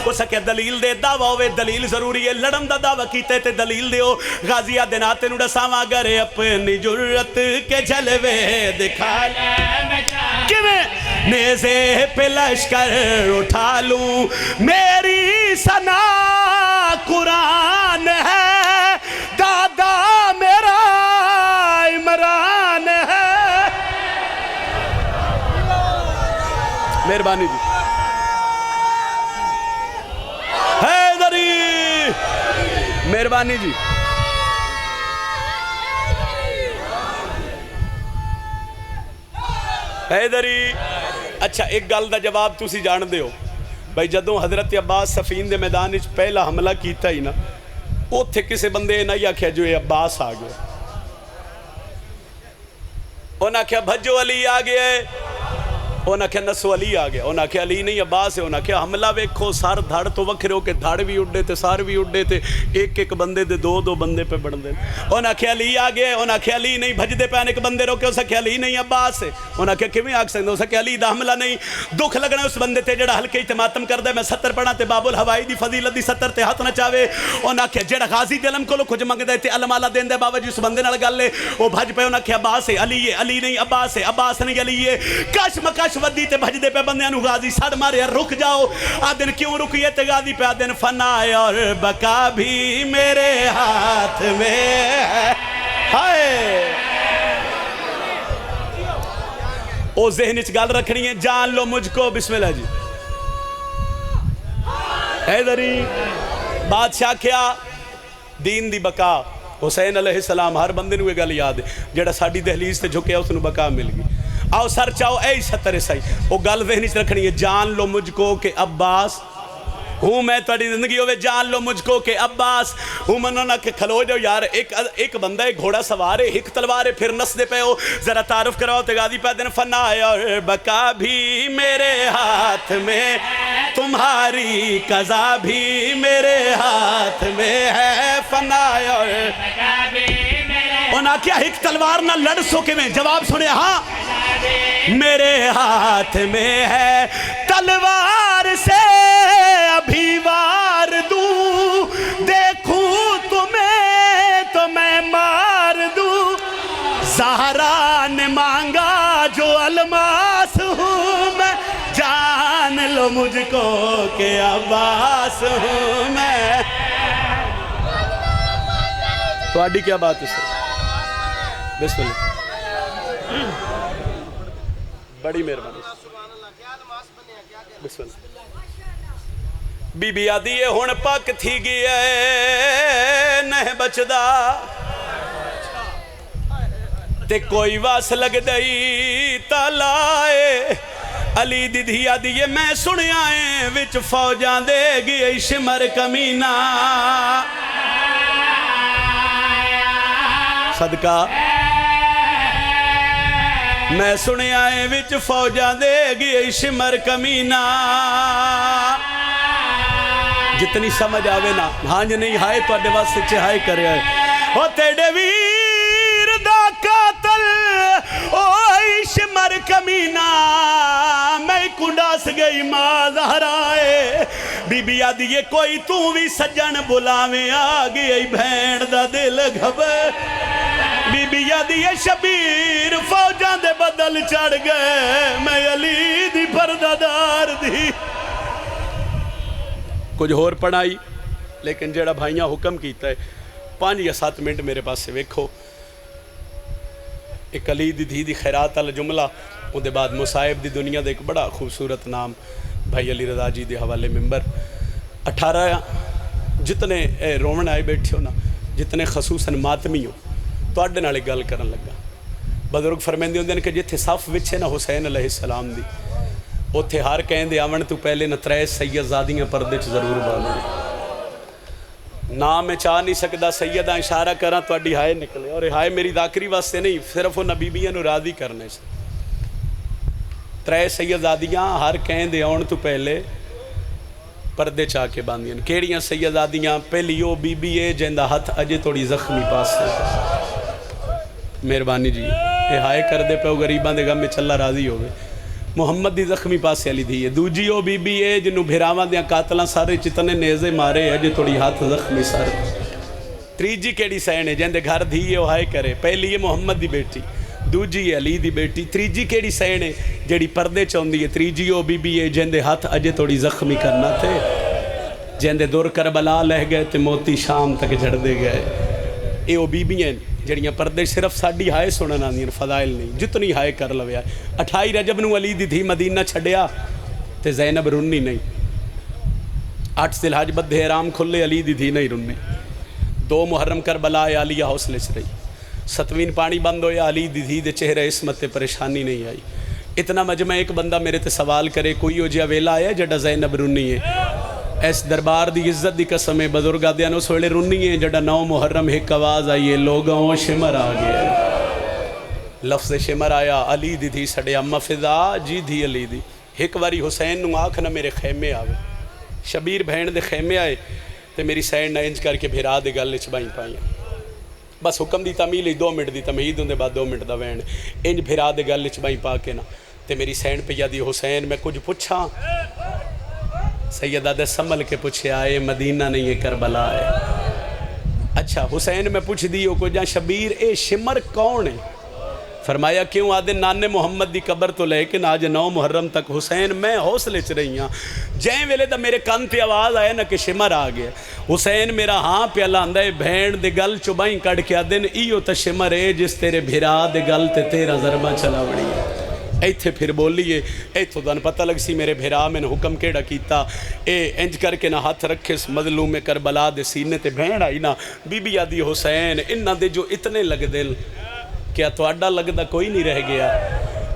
A: ہو سکے دلیل دے. دعویٰ ہوئے دلیل ضروری ہے, لڑن دا دعویٰ کیتے تے دلیل دیو. غازیہ دناتے نو ڈساواں گرے اپنی جرت کے جلوے دکھا نیزے پہ لشکر اٹھا لوں. میری ثنا قرآن ہے, دادا میرا عمران ہے. مہربانی جی, حیدری مہربانی جی. حیدری اچھا ایک گل دا جواب تسی جان دے ہو بھائی, جدوں حضرت عباس سفین دے میدان وچ پہلا حملہ کیتا ہی نا, اوتھے کسے بندے نہیں آکھیا جو اے عباس آ گیا. انہاں کہا بھجو علی آ گیا ہے, انہاں کہا نسو علی آ گیا. انہاں کہا علی نہیں عباس ہے. انہاں کہا حملہ ویکھو سار دھڑ تو وکھرے ہو کے دھڑ بھی اڈے تے سار بھی اڈے تے ایک ایک بندے دے دو دو بندے پہ بڑھ دے. انہاں کہا علی آ گیا. انہاں کہا علی نہیں بھج دے پہ ایک بندے روکے. اسا کہا علی نہیں عباس ہے. انہاں کہا کیویں آکھ سکدے؟ اسا کہا علی دا حملہ نہیں, دکھ لگنا اس بندے تے جڑا ہلکے تے ماتم کردا. میں 70 پڑھا تے باب الہوائی دی فضیلت دی 70 تے ہاتھ نہ چاوے. انہاں کہا جڑا غازی دے علم کولو کچھ منگدا تے علم والا دیندا باوجود اس بندے نال گل ہے او بھج پے. انہاں کہا عباس ہے. علی ہے. علی نہیں عباس ہے. عباس نہیں علی ہے. کش مکش ودی تے بھج دے پہ بندیاں نو غازی سڑ مارے رک جاؤ. آدن کیوں رکیے تے غازی پہ آدن فنا اور بقا بھی میرے ہاتھ میں ہے. ہائے او ذہن اچ گل رکھنی ہے, جان لو مجھ کو. بسم اللہ جی. حیدری بادشاہ کیا دین دی بقا. حسین علیہ السلام ہر بندے نو یہ گل یاد ہے, جڑا ساڈی دہلیز تے جھکیا اس نو بقا مل گئی. آؤ سر چاہو اے 70 صحیح. وہ گل ذہن وچ رکھنی ہے, جان لو مجھ کو کہ عباس ہوں میں. تہاڈی زندگی ہوے جان لو مجھ کو کہ عباس ہوں. منو نہ کہ کھلو جاؤ یار. ایک بندہ ایک گھوڑا سوار ہے, ایک تلوار ہے, پھر نس دے پہ ہو. ذرا تعارف کراؤ تے غازی پہ دن فنا اور بقا بھی میرے ہاتھ میں, تمہاری قضا بھی میرے ہاتھ میں ہے. فنا اور بقا بھی میرے. انہاں کیا ایک تلوار نہ لڑ سکے میں؟ جواب سنے ہاں میرے ہاتھ میں ہے. تلوار سے ابھی وار دوں, دیکھوں تمہیں تو میں مار دوں. زہرا نے مانگا جو الماس ہوں میں, جان لو مجھ کو کہ عباس ہوں میں. تو آڈی کیا بات ہے سر؟ بسم اللہ. بڑی مہربانی. بسم اللہ. بی بی آدھی ہے ہون پاک تھی گیا ہے نہ بچدا, تے کوئی واس لگ دئی تالائے. علی دی دھی آدھی ہے میں سنیا ہے وچ فوجاں دے گئی شمر کمینہ. صدقہ میں سنے آئے وچ فوجاں دے گئی شمر کمینہ. جتنی سمجھ آوے نا ہانج نہیں ہائے تو اڈے واسطے چہائے کرے آئے. او تیڑے ویر دا قاتل اوئی شمر کمینہ, میں کنڈاس گئی ماں زہرائے. بی بی آدھی یہ کوئی تو بھی سجن بلاویں آ گئی بھین دا دل گھبر. بی بی آدھی یہ شبیر فوجاں دے بدل چڑھ گئے, میں علی دی پردہ دار دی. کچھ اور پڑھائی لیکن جڑا بھائیاں حکم کیتا ہے 5 یا 7 منٹ میرے پاس سے ویکھو. ایک علی دی دھی دی خیرات والا جملہ, ان دے بعد مصائب دی دنیا دے ایک بڑا خوبصورت نام بھائی علی رضا جی دے حوالے ممبر. 18 جتنے رومن آئے بیٹھے ہو نا, جتنے خصوصاً ماتمی ہو, تو اڈے نالے گل کرن لگا. بزرگ فرمیندے ہوندے نے کہ جتھے صف وچھے نا حسین علیہ السلام دی اوتھے ہر کہندے آون تو پہلے نہ 3 سیدزادیاں پردے چ ضرور بانو نام میں چاہ نہیں سکدا سیدہ اشارہ کراں تہاڈی ہائے نکلے اور ہائے میری ذاکری واسطے نہیں صرف وہ نبیبیاں نو راضی کرنے سے 3 سیدزادیاں ہر کہندے آن تو پہلے پردے چاہ کے باندھیاں کیڑیاں سیدزادیاں پہلی وہ بی بی ہے جہندا ہاتھ اجے تھوڑی زخمی پاس ہے مہربانی جی یہ ہائے کر دے پہ غریباں دے غم میں چلا راضی ہوئے محمد دی زخمی پاسے علی دی ہے دوجی او بی بی ہے جنہوں بھیراواں دیاں قاتلاں سارے چتنے نیزے مارے اجے تھوڑی ہاتھ زخمی سارے تریجی کیڑی سین ہے جہندے گھر دھی ہے وہ ہائے کرے پہلی ہے محمد دی بیٹی دوجی ہے علی دی بیٹی تریجی کیڑی سین ہے جیڑی پردے چوندی ہے تریجی او بی بی ہے جہندے ہاتھ اجے تھوڑی زخمی کرنا تھے جہندے دور کربلا لہ گئے تے موتی شام تک جھڑ دے گئے اے او بی بی ہیں جڑیاں پردے صرف ساڑی ہائے سنن آندیاں فضائل نہیں جتنی ہائے کر لویا 28 رجب نو علی دی تھی مدینہ چھڑیا تے زینب رنی نہیں 8 ذی الحج بدھے احرام کھلے علی دی تھی نہیں رنی 2 محرم کربلا عالیہ حوصلے سے رہی 7ویں پانی بند ہویا علی دی تھی دے چہرے عصمت تے پریشانی نہیں آئی اتنا مجمع ایک بندہ میرے تے سوال کرے کوئی ہو جیا ویلا آیا جڑا زینب رنی ہے اس دربار دی عزت دی قسم ہے بزرگاں دیاں اس ویلے رنی ہے جڑا 9 محرم ایک آواز آئی ہے لوگوں شمر آ گیا لفظ شمر آیا علی دی تھی سڑے اما فضا جی دھی علی دی ایک واری حسین نو آکھ نہ میرے خیمے آوے شبیر بہن دے خیمے آئے تے میری سین نہ انج کر کے بھیرا دے گل وچ بائیں پائیں بس حکم دی تعمیل 2 منٹ دی تمہید ہوندے بعد 2 منٹ دا وین انج بھیرا دے گل وچ بائیں پا کے نا تے میری سین پہ یادی حسین میں کچھ پوچھاں سیدہ دے سنبھل کے پوچھے آئے مدینہ نہیں ہے کربلا ہے اچھا حسین میں پوچھ دیو کو جہاں شبیر اے شمر کون ہے فرمایا کیوں آدھے نانے محمد دی قبر تو لے کے آج 9 محرم تک حسین میں حوصلے چ رہی ہاں جائیں ویلے دا میرے کان پہ آواز آیا نا کہ شمر آ گیا حسین میرا ہاں پہ اللہ اندہ بھین دے گل چوبائیں کڑ کے آدھے ایو تا شمر ہے جس تیرے بھیرا دے گل تے تیرا ضربہ چلا وڑی ہے ایتھے پھر بولیے ایتھو دن پتہ لگ سی میرے بھیرا میں نے حکم کیڑا کیتا اے انج کر کے نہ ہاتھ رکھے اس مظلوم کربلا دے سینے تے بہن آئی نا بی بی آدھی حسین انہاں دے جو اتنے لگ دل کیا تو اڈا لگدا کوئی نہیں رہ گیا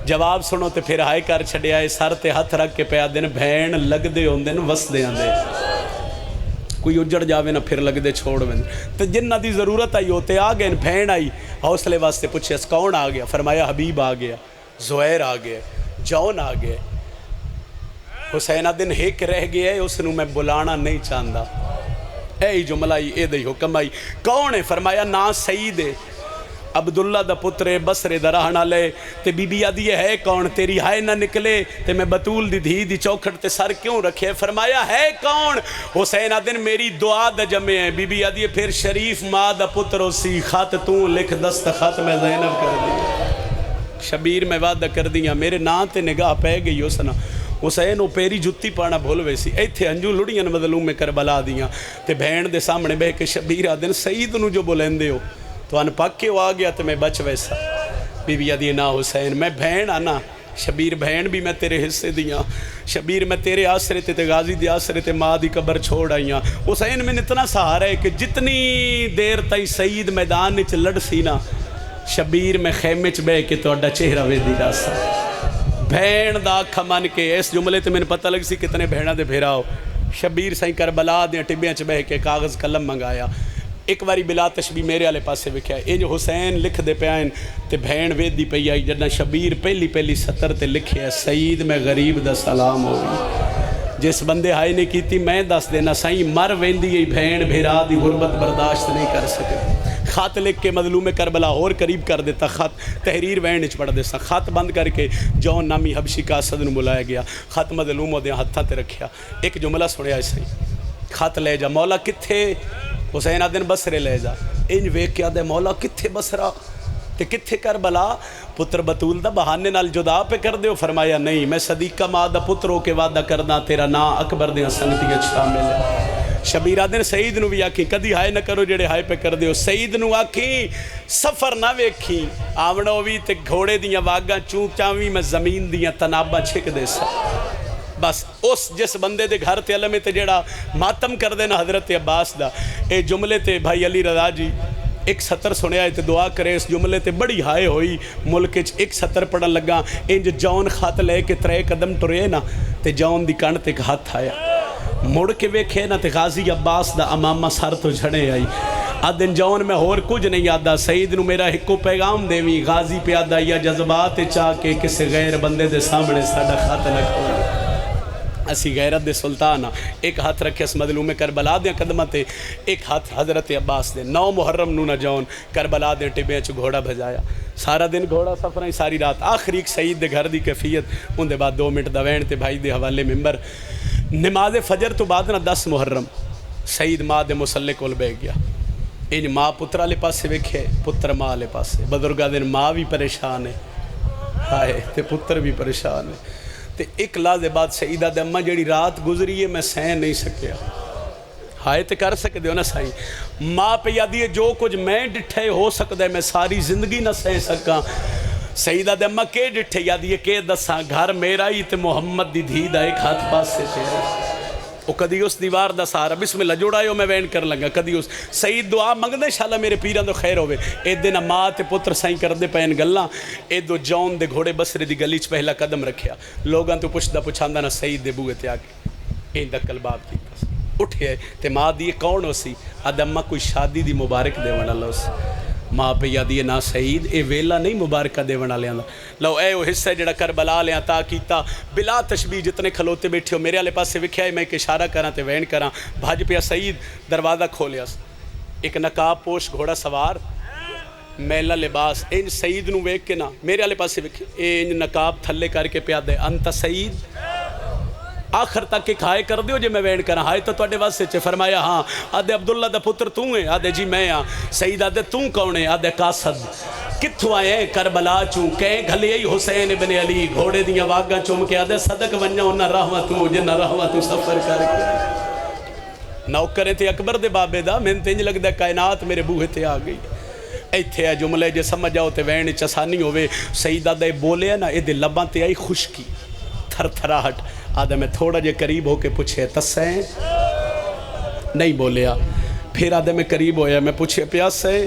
A: جواب سنو تے پھر ہائے کر چھڑے آئے سر تے ہاتھ رکھ کے پیا دن بہن لگ دے ہوں دن وس دے آن دے کوئی اجڑ جاوے نہ پھر لگ دے چھوڑ وین تو جنہ دی ضرورت آئی ہوتے آ گئے بہن آئی حوصلے واسطے پوچھے اس کون آ گیا فرمایا حبیب آ گیا زہیر آ گئے جون آ گئے حسینہ دن ایک رہ گیا ہے اس نو میں بلانا نہیں چاہتا اے جملہ اے دے حکم آئی کون ہے فرمایا نا سعید ہے عبداللہ دا پترے بسرے دا رہنا لے تے بی بی آدھی ہے کون تیری ہائے نہ نکلے تے میں بطول دی دھی دی چوکھٹ تے سر کیوں رکھے فرمایا ہے کون حسینہ دن میری دعا دا جمع ہے بی بی آدھی ہے پھر شریف ماں دا پتر سی خط تو لکھ دستخط میں زینب کر دی شبیر میں وعدہ کر دیا میرے نا تے نگاہ پہ گئی اس نا حسین وہ پیری جتی پانا بھول ویسی ایتھے انجو لڑیاں مظلوم میں کربلا دیاں تے بہن دے سامنے بہ کے شبیر آدھن سعید نو جو بولندے ہو تو ان پاک کے وہ آ گیا تو میں بچ ویسا بی بی آدھی نا حسین میں بہن آنا شبیر بہن بھی میں تیرے حصے دیاں شبیر میں تیرے آسرے تے غازی دی آسرے تے ماں دی قبر چھوڑ آئیاں حسین میں اتنا سہارا ہے کہ جتنی دیر تائی سعید میدان نیچ لڑ سی نا شبیر میں خیمے چ بے کے تو اڈا چہرہ وے دی راسا بھین دا کھا من کے اس جملے تے میں نے پتہ لگ سی کتنے بھینہ دے بھیراؤ شبیر سائیں کربلا دیا ٹبیاں چ بے کے کاغذ قلم منگایا ایک باری بلا تشبیح میرے والے پاسے وکھیا انج حسین لکھ دے پیائن تے بھین ویدی پئی آئی جدنا شبیر پہلی سطر تے لکھے سعید میں غریب دا سلام ہوئی جس بندے ہائے نے کیتی میں دس دینا سائیں مر ویندی ای بھین بھیرا دی غربت برداشت نہیں کر سکے خط لکھ کے مظلوم کربلا اور قریب کر دیتا خط تحریر وینچ پڑھ دیتا خط بند کر کے جون نامی حبشی کا اسد نو بلایا گیا خط مظلوم دے ہتھاں تے رکھیا ایک جملہ سنیا ایسے خط لے جا مولا کتھے حسین آدن بسرے لے جا انج ویک کیا دے مولا کتھے بسرا تے کتھے کربلا پتر بطول دا بہانے نال جدا پہ کر دیو فرمایا نہیں میں صدیقہ ماں دا پتروں کے وعدہ کردہ تیرا نا اکبر دیاں سنگتیاں شامل ہے شبیرہ دن سعید نو بھی آکھی کدی ہائے نہ کرو جڑے ہائے پہ کر دیو سعید نو آکھی سفر نہ ویکھی آونو بھی تے گھوڑے دیاں واگاں چونچاوی میں زمین دیاں تناباں چھک دے سا بس اس جس بندے دے گھر تے علمے تے جڑا ماتم کر دینا حضرت عباس دا اے جملے تے بھائی علی رضا جی ایک سطر سنیا تے دعا کرے اس جملے تے بڑی ہائے ہوئی ملک ایک سطر پڑھن لگا انج جون خط لے کے 3 قدم ٹرے نا تے جون دی کن تے ایک ہاتھ آیا مڑ کے ویکھے نا تے غازی عباس دا امامہ سر تو جھڑے آئی آدن جون میں ہور کچھ نہیں آدھا سعید نو میرا ہکو پیغام دیوی غازی پہ آدھا یا جذبات چاہ کے کسی غیر بندے دے سامنے ساڑا خط لکھو اسی غیرت دے سلطانہ ایک ہاتھ رکھے اس مظلوم کربلا دے قدمتے ایک ہاتھ حضرت عباس دے 9 محرم نو نہ جون کربلا دے ٹبے چ گھوڑا بھجایا سارا دن گھوڑا سفریں ساری رات آخری ایک سعید دے گھر دی کیفیت ان دے بعد 2 منٹ دا وین تے بھائی دے حوالے ممبر نماز فجر تو بعد نہ 10 محرم سعید ماں دے مسلح کول بے گیا انج ماں پترہ لے پاسے ویکھے پتر ماں لے پاسے بزرگاں دن ماں بھی پریشان ہے ہائے تے پتر بھی پریشان ہے تے ایک لحظے بعد سعیدہ دے اماں جڑی رات گزری ہے میں سہن نہیں سکیا ہائے تے کر سکتے ہو نا سائیں ماں پہ یادی ہے جو کچھ میں ڈٹھے ہو سکتا ہے میں ساری زندگی نہ سہ سکاں سعیدہ دے اماں کے ڈٹھے یادی ہے کہ دساں گھر میرا ہی تے محمد دی دھی دا ایک ہاتھ پاس سے تیرے وہ کدی اس دیوار دا سارا بسم اللہ جوڑائیو میں وین کر لگا کدی اس سعید دعا منگ دے انشاءاللہ میرے پیران دو خیر ہوئے اے دن ماں تے پتر سائیں کر دے پین گلاں اے دو جون دے گھوڑے بسرے دی گلی چ پہلا قدم رکھیا لوگاں تو پوچھدا پوچھاندا نا سعید دے بوئے تے آگے این دا کلباب کی پاس اٹھے تے ماں دی کون ہو سی آدمہ کوئی شادی دی مبارک دے ون اللہ اس ماں پہ یادی ہے نا سعید اے ویلا نہیں مبارکہ دے ون اللہ لو اے وہ حصہ جڑا کربلا لے عطا کیتا بلا تشبیہ جتنے کھلوتے بیٹھے ہو میرے والے پاس سے وکھیا ہے میں ایک اشارہ کراں تے وین کراں بھاج پیا سعید دروازہ کھولیا ایک نقاب پوش گھوڑا سوار میلا لباس انج سعید نو ویکھ کے نا میرے والے پاس سے وکھیا انج نقاب تھلے کر کے پیا دے انت سعید آخر تک ایک ہائے کر دیو جے میں وین کرا ہائے تو توڑے واسے چے فرمایا ہاں آدھے عبداللہ دا پتر توں ہے آدھے جی میں ہاں سعید آدھے توں کون ہے آدھے قاصد کتھو آئے کربلا چوں کہیں گھلے ہی حسین ابن علی گھوڑے دیاں واگاں چوم کے آدھے صدق ونجاؤ نہ رحمتوں جے نہ رحمتوں سفر کر کے نوکریں تھے اکبر دے بابے دا میں تینج لگ دا کائنات میرے بوہے تے آ گئی ایتھے ہے جملے جے سمجھ جاؤ تے وین چسانی ہوئے سعید آدھے بولے ہے نا اے دے لباں تے آئی خشکی تھر تھراہٹ آدھے میں تھوڑا جے قریب ہو کے پوچھے تسیں نہیں بولیا پھر آدھے میں قریب ہویا میں پوچھے پیاس ہے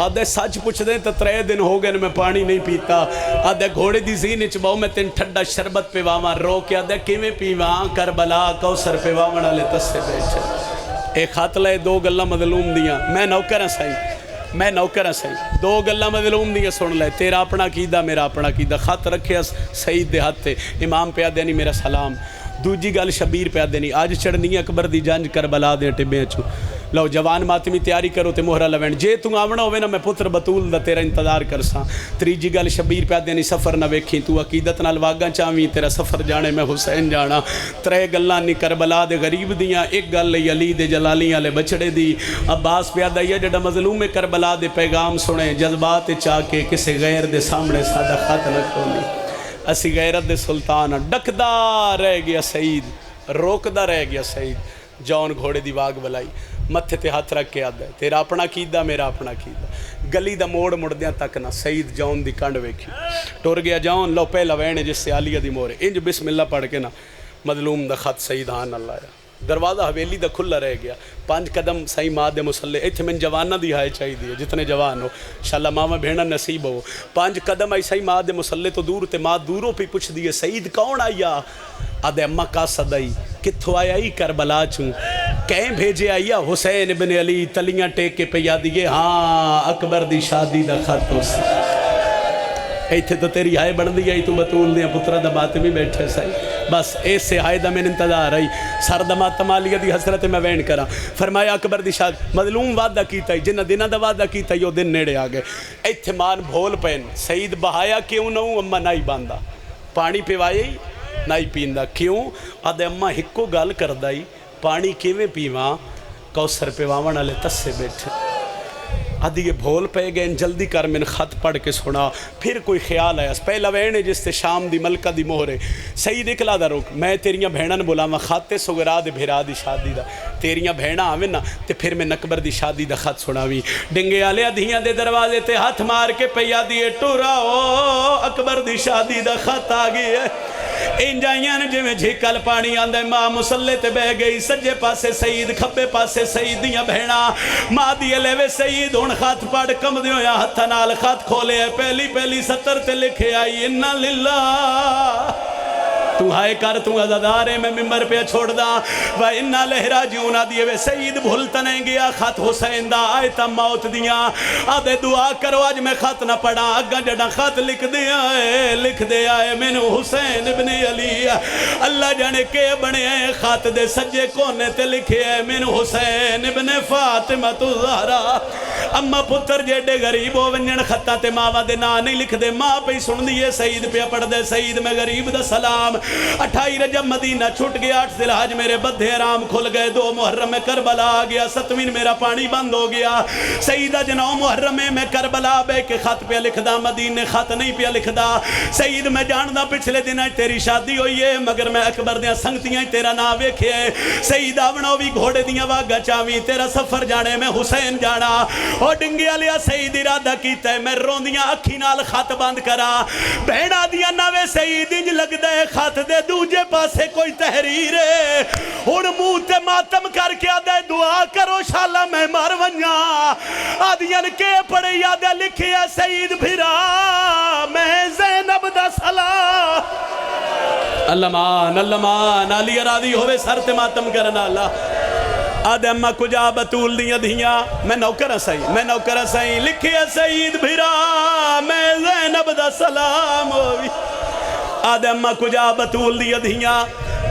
A: آدھے سچ پوچھ دیں تو 3 دن ہو گئے میں پانی نہیں پیتا آدھے گھوڑے دی زین اچباؤ میں تین ٹھڈا شربت پہ واواں رو کے آدھے کیویں پیواں کربلا کوثر پہ واواں والے تسے بیٹھے ایک ہاتھ لے 2 گلاں مظلوم دیاں میں نوکر ہاں سائیں میں نوکر ہاں سعید 2 گلاں مظلوم دیاں سن لے تیرا اپنا کیدا میرا اپنا کیدا خط رکھے سعید دے ہاتھ تے امام پہ دینی میرا سلام دوجی گل شبیر پہ دینی آج چڑھنی اکبر دی جنج کربلا دے ٹبے چوں لو جوان ماتمی تیاری کرو تے مہرہ لوین جے تو آونا ہوئے نا میں پتر بطول دا تیرا انتظار کرساں تریجی گل شبیر پہ دینی سفر نہ ویکھیں تو عقیدت نال واگاں چاہویں تیرا سفر جانے میں حسین جانا 3 گلاں نی کربلا دے غریب دیاں ایک گل لئی علی دے جلالیاں لے بچڑے دی عباس پہ دائیا جڑا مظلوم کربلا دے پیغام سنے جذبات چاہ کے کسے غیر دے سامنے سادہ خط نہ کھولی اسی غیرت دے سلطان ڈکدا رہ گیا سعید روکدا رہ گیا سعید جون گھوڑے دی واگ بلائی متھے تے ہاتھ رکھ کے آدھا ہے تیرا اپنا کیدا میرا اپنا کیدا گلی دا موڑ مڑدیاں تک نہ سعید جون دی کنڈ ویکھی ٹور گیا جون لو پہلا وینے جس سے علیہ دی مورے انج بسم اللہ پڑھ کے نا مظلوم دا خط سعید ہاں اللہ آیا دروازہ حویلی دا کھلا رہ گیا 5 قدم سائی ماں دے مسلے ایتھے میں جوانہ دی ہائے چاہی دی جتنے جوان ہو انشاءاللہ ماں میں بھیڑا نصیب ہو 5 قدم آئی سائی ماں دے مسلے تو دور تے ماں دوروں پہ پوچھ دیئے سعید کون آیا آدھے اممہ قاصد آئی کتھو آیا ہی کربلا چوں کہیں بھیجے آیا حسین ابن علی تلیاں ٹیک کے پہ یاد دیئے ہاں اکبر دی شادی دا خط ہو سی ایتھے تو تیری ہائے بڑھ دی آئی تو بطول دیا پترہ دا بات بھی بیٹھے سائی بس ایسے ہائے دا میں انتظار آئی سر دمات تمالیہ دی حسرت میں وین کرا فرمایا اکبر دی شاد مظلوم وعدہ کیتا ہے جنہ دنہ دا وعدہ کیتا ہے یو دن نیڑے آگئے ایتھے مان بھول پین سعید بہایا کیوں نہ ہوں اممہ نائی باندھا پانی پیوائے ہی نائی پیندہ کیوں آدھے اممہ ہکو گال کردائی پانی کیویں پیواں کوثر پیواں والے تسے بیٹھے آدھی یہ بھول پہ گئے جلدی کر میں خط پڑھ کے سنا پھر کوئی خیال آیا پہلا وینے جس تے شام دی ملکہ دی مہرے سعید اکلا دا روک میں تیریاں بھینن بولا میں خاتے سگرا دے بھیرا دی شادی دا تیریاں بھینا آویں نا تے پھر میں نکبر دی شادی دا خط سناوی ڈنگے آلے ادھیاں دے دروازے تے ہاتھ مار کے پیا دیئے ٹوراؤ اکبر دی شادی دا خط آگئی ہے انجائیاں جویں جھکل پانی آندے ماں مسلے تے بہ گئی سجے پاسے سعید کھبے پاسے سعید دیاں بہنا ماں دیے لے وے سعید ہن خط پڑھ کم دیو یا ہتھا نال خط کھولے پہلی سطر تے لکھے آئی انا للہ تو ہائے کر تو عزادارے میں ممبر پہ چھوڑ دا وَإِنَّا لَهْرَاجِعُونَ دیئے وے سعید بھولتا نہیں گیا خط حسین دا آئے تا موت دیاں آدھے دعا کرو آج میں خط نہ پڑھا اگا جڑا خط لکھ دیا ہے مینو حسین ابن علی اللہ جانے کے بنے ہیں خط دے سجے کونے تے لکھے ہے مینو حسین ابن فاطمہ الزہرا اما پتر جیڑے غریب ہو ونجن خطہ تے ماں دے نا نہیں لکھ دے ماں پہ سن دیئے سعید پہ پڑھ دے سعید میں غریب دا سلام 28 رجب مدینہ چھوٹ گیا 8 ذوالحج میرے بدھے حرام کھل گئے 2 محرم میں کربلا آ گیا 7ویں میرا پانی بند ہو گیا سعیدہ جنو محرم میں کربلا بے کے خط پہ لکھ دا مدینے خط نہیں پہ لکھ دا سعید میں جاندہ پچھلے دن آج تیری شادی ہوئی ہے مگر میں اکبر دیاں سنگتیاں تیرا نا ویکھے سعیدہ ونو بھی گھوڑے دیاں واگا چاویں تیرا سفر جانے میں حسین جانا اور ڈنگیا لیا سعید ارادہ کیتا ہے میں روندیاں اکھی نال خط بند کرا بہنا دیاں نوے سعید انج لگ دے خط دے دوجے پاسے کوئی تحریر ہے ان منہ تے ماتم کر کے آدھے دعا کرو شالا میں مر ونجا آدھیاں کے پڑے یادہ لکھے سعید بھرا میں زینب دا سلام اللہ مان علی راضی ہوئے سر تے ماتم کرنا اللہ آدھے اممہ کجا بطول دیاں دھیاں میں نوکرہ سائیں لکھے سعید بھرا میں زینب دا سلام ہوئی آدھے اممہ کجا بطول دیا دھیاں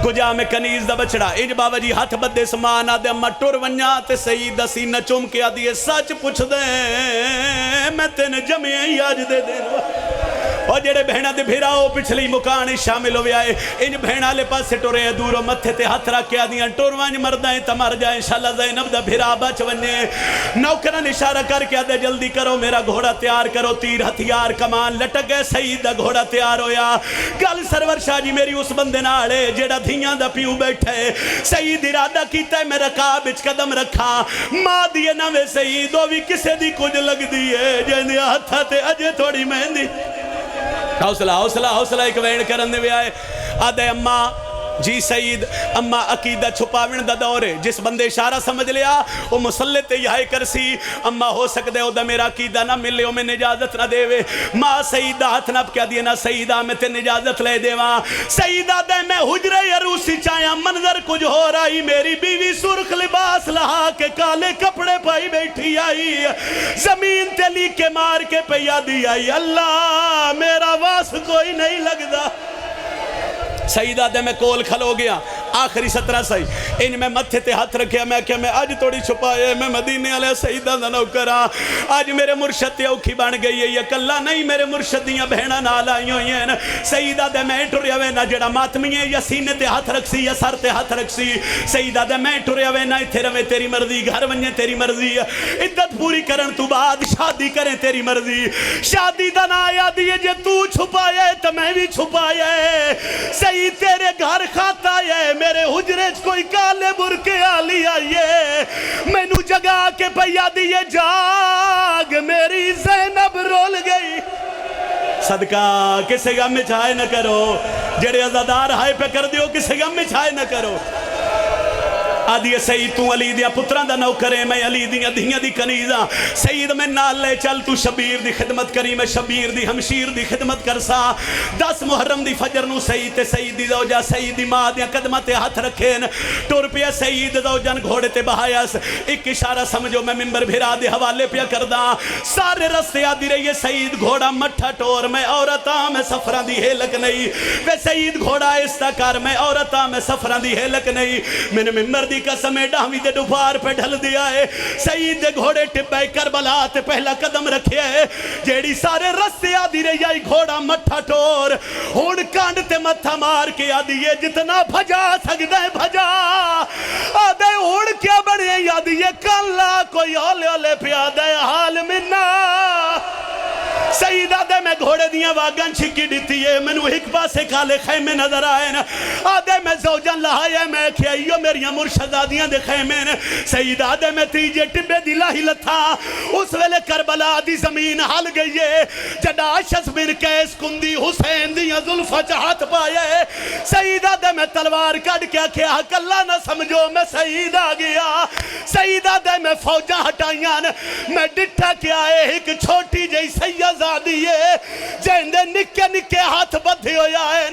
A: کجا میں کنیز دا بچڑا اج بابا جی ہاتھ بدے سمان آدھے اممہ ٹور ونیا تے سعید دا سینہ چوم کے آدھے سچ پوچھ دیں میں تینے جمعی آج دے دینوا اور جڑے بہنہ دے بھیراؤ پچھلی مکان شامل ہوئے آئے ان بہنہ لے پاس سے ٹورے دورو متھے تے ہاتھ رکھ کے آدھیاں ٹور وانج مردائیں تمار جائیں انشاءاللہ زینب دا بھیرا بچ ونجے نوکران اشارہ کر کے آدھے جلدی کرو میرا گھوڑا تیار کرو تیر ہتھیار کمان لٹک گئے سعید دا گھوڑا تیار ہویا گل سرور شاہ جی میری اس بندے نالے جڑا دھیاں دا پیو بیٹھے سعید ارادہ کیتا ہے میرا کعبچ قدم رکھا ماں دیے نوے سعید وہ بھی کسے دی کچھ لگ دیئے جہنے ہاتھا تے اجے تھوڑی مہندی حوصلہ ایک وین کرنے بھی آئے آدھے اممہ جی سعید اممہ عقیدہ چھپاوین دا دورے جس بندے اشارہ سمجھ لیا وہ مسلح تے یہاں کرسی اممہ ہو سکتے ہو دا میرا عقیدہ نہ ملے ہو میں نجازت نہ دے وے ماں سعیدہ ہاتھ نب کیا دینا سعیدہ میں تے نجازت لے دے وہاں سعیدہ دے میں حجرے عروسی چاہیاں منظر کچھ ہو رہی میری بیوی سرخ لباس لہا کے کالے کپڑے پائی بیٹھی آئی زمین تے لی کے مار کے پیادی آئی اللہ میرا واس کوئی نہیں لگ دا سعیدہ دے میں کول کھلو گیا آخری 17 سائی ان میں متھے تے ہاتھ رکھیا میں کہ میں آج توڑی چھپائے میں مدینے علیہ سعیدہ دا نوکرا آج میرے مرشد تے اوکھی بان گئی ہے یہ کلہ نہیں میرے مرشدیاں بہنہ نال آئی ہوئی ہیں سعیدہ دے میں ٹوریا وینا جڑا ماتمی ہے یا سینے تے ہاتھ رکھسی یا سر تے ہاتھ رکھسی سعیدہ دے میں ٹوریا وینا اتھے روے تیری مرضی گھر ونجے تیری مرضی عدت پوری کرن تو بعد شادی کریں تیری مرضی شادی دا نا آیا دیئے جے تو چھپائے تو میں بھی چھپائے سعید تیرے گھر کھاتا ہے میرے حجرے کوئی کالے برکے آلی آئیے میں نو جگہ کے پیا دیئے جاگ میری زینب رول گئی صدقہ کسے غم میں چھائے نہ کرو جڑے عزادار ہائے پہ کر دیو کسے غم میں چھائے نہ کرو آدھیے سعید تو علی دیا پتران دا نو کرے میں علی دیا دھیاں دی کنیزاں سعید میں نال لے چل تو شبیر دی خدمت کری میں شبیر دی ہمشیر دی خدمت کرسا 10 محرم دی فجر نو سعید تے سعید دی زوجہ سعید دی ماں دیا قدمت ہاتھ رکھیں ٹور پیا سعید زوجن گھوڑے تے بہایاس ایک اشارہ سمجھو میں ممبر بھیرا دے حوالے پیا کردہ سارے رستے آدھی رہی ہے سعید گھوڑا مٹھا ٹور میں عورتاں میں سفران دی ہیلک نہیں وے سعید گھوڑا استکار میں عورتاں میں سفران دی ہیلک نہیں میں نے ممبر دی قسمیں ڈامی دے ڈوبار پہ ڈھل دیا ہے سعید دے گھوڑے ٹپے کربلا تے پہلا قدم رکھے ہے جیڑی سارے رستے آدھی رہی آئی گھوڑا مٹھا ٹور ہون کانڈ تے متھا مار کے آدھی ہے جتنا بھجا سکتا ہے بھجا آدھے ہون کیا بڑھے آدھی ہے کلا کوئی اولے اولے پہ آدھے حال منا سیدہ دے میں گھوڑے دیاں واگن چھکی دیتی ہے منو ایک پاسے کالے خیمے نظر آئے نا آدھے میں زوجن لہائے میں کھیئیو میریاں مرشدادیاں دے خیمے نا سیدہ دے میں تیجے ٹبے دلہ ہی لتھا اس ویلے کربلا دی زمین حل گئی ہے جڑا شس بن کیس کندی حسین دیاں ظلفہ چاہت پائے سیدہ دے میں تلوار کڑ کیا کیا کلا نہ سمجھو میں سیدہ گیا سیدہ دے میں فوجہ ہٹائیاں میں ڈٹھا کیا ہے ایک چھوٹی جئی سیدہ ہے جہندے نکے نکے ہاتھ بدھے ہو جائے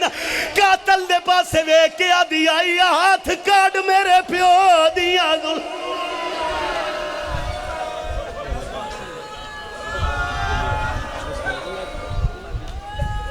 A: قاتل دے پاسے وے کیا دیا ہاتھ کاٹ میرے پیو دیا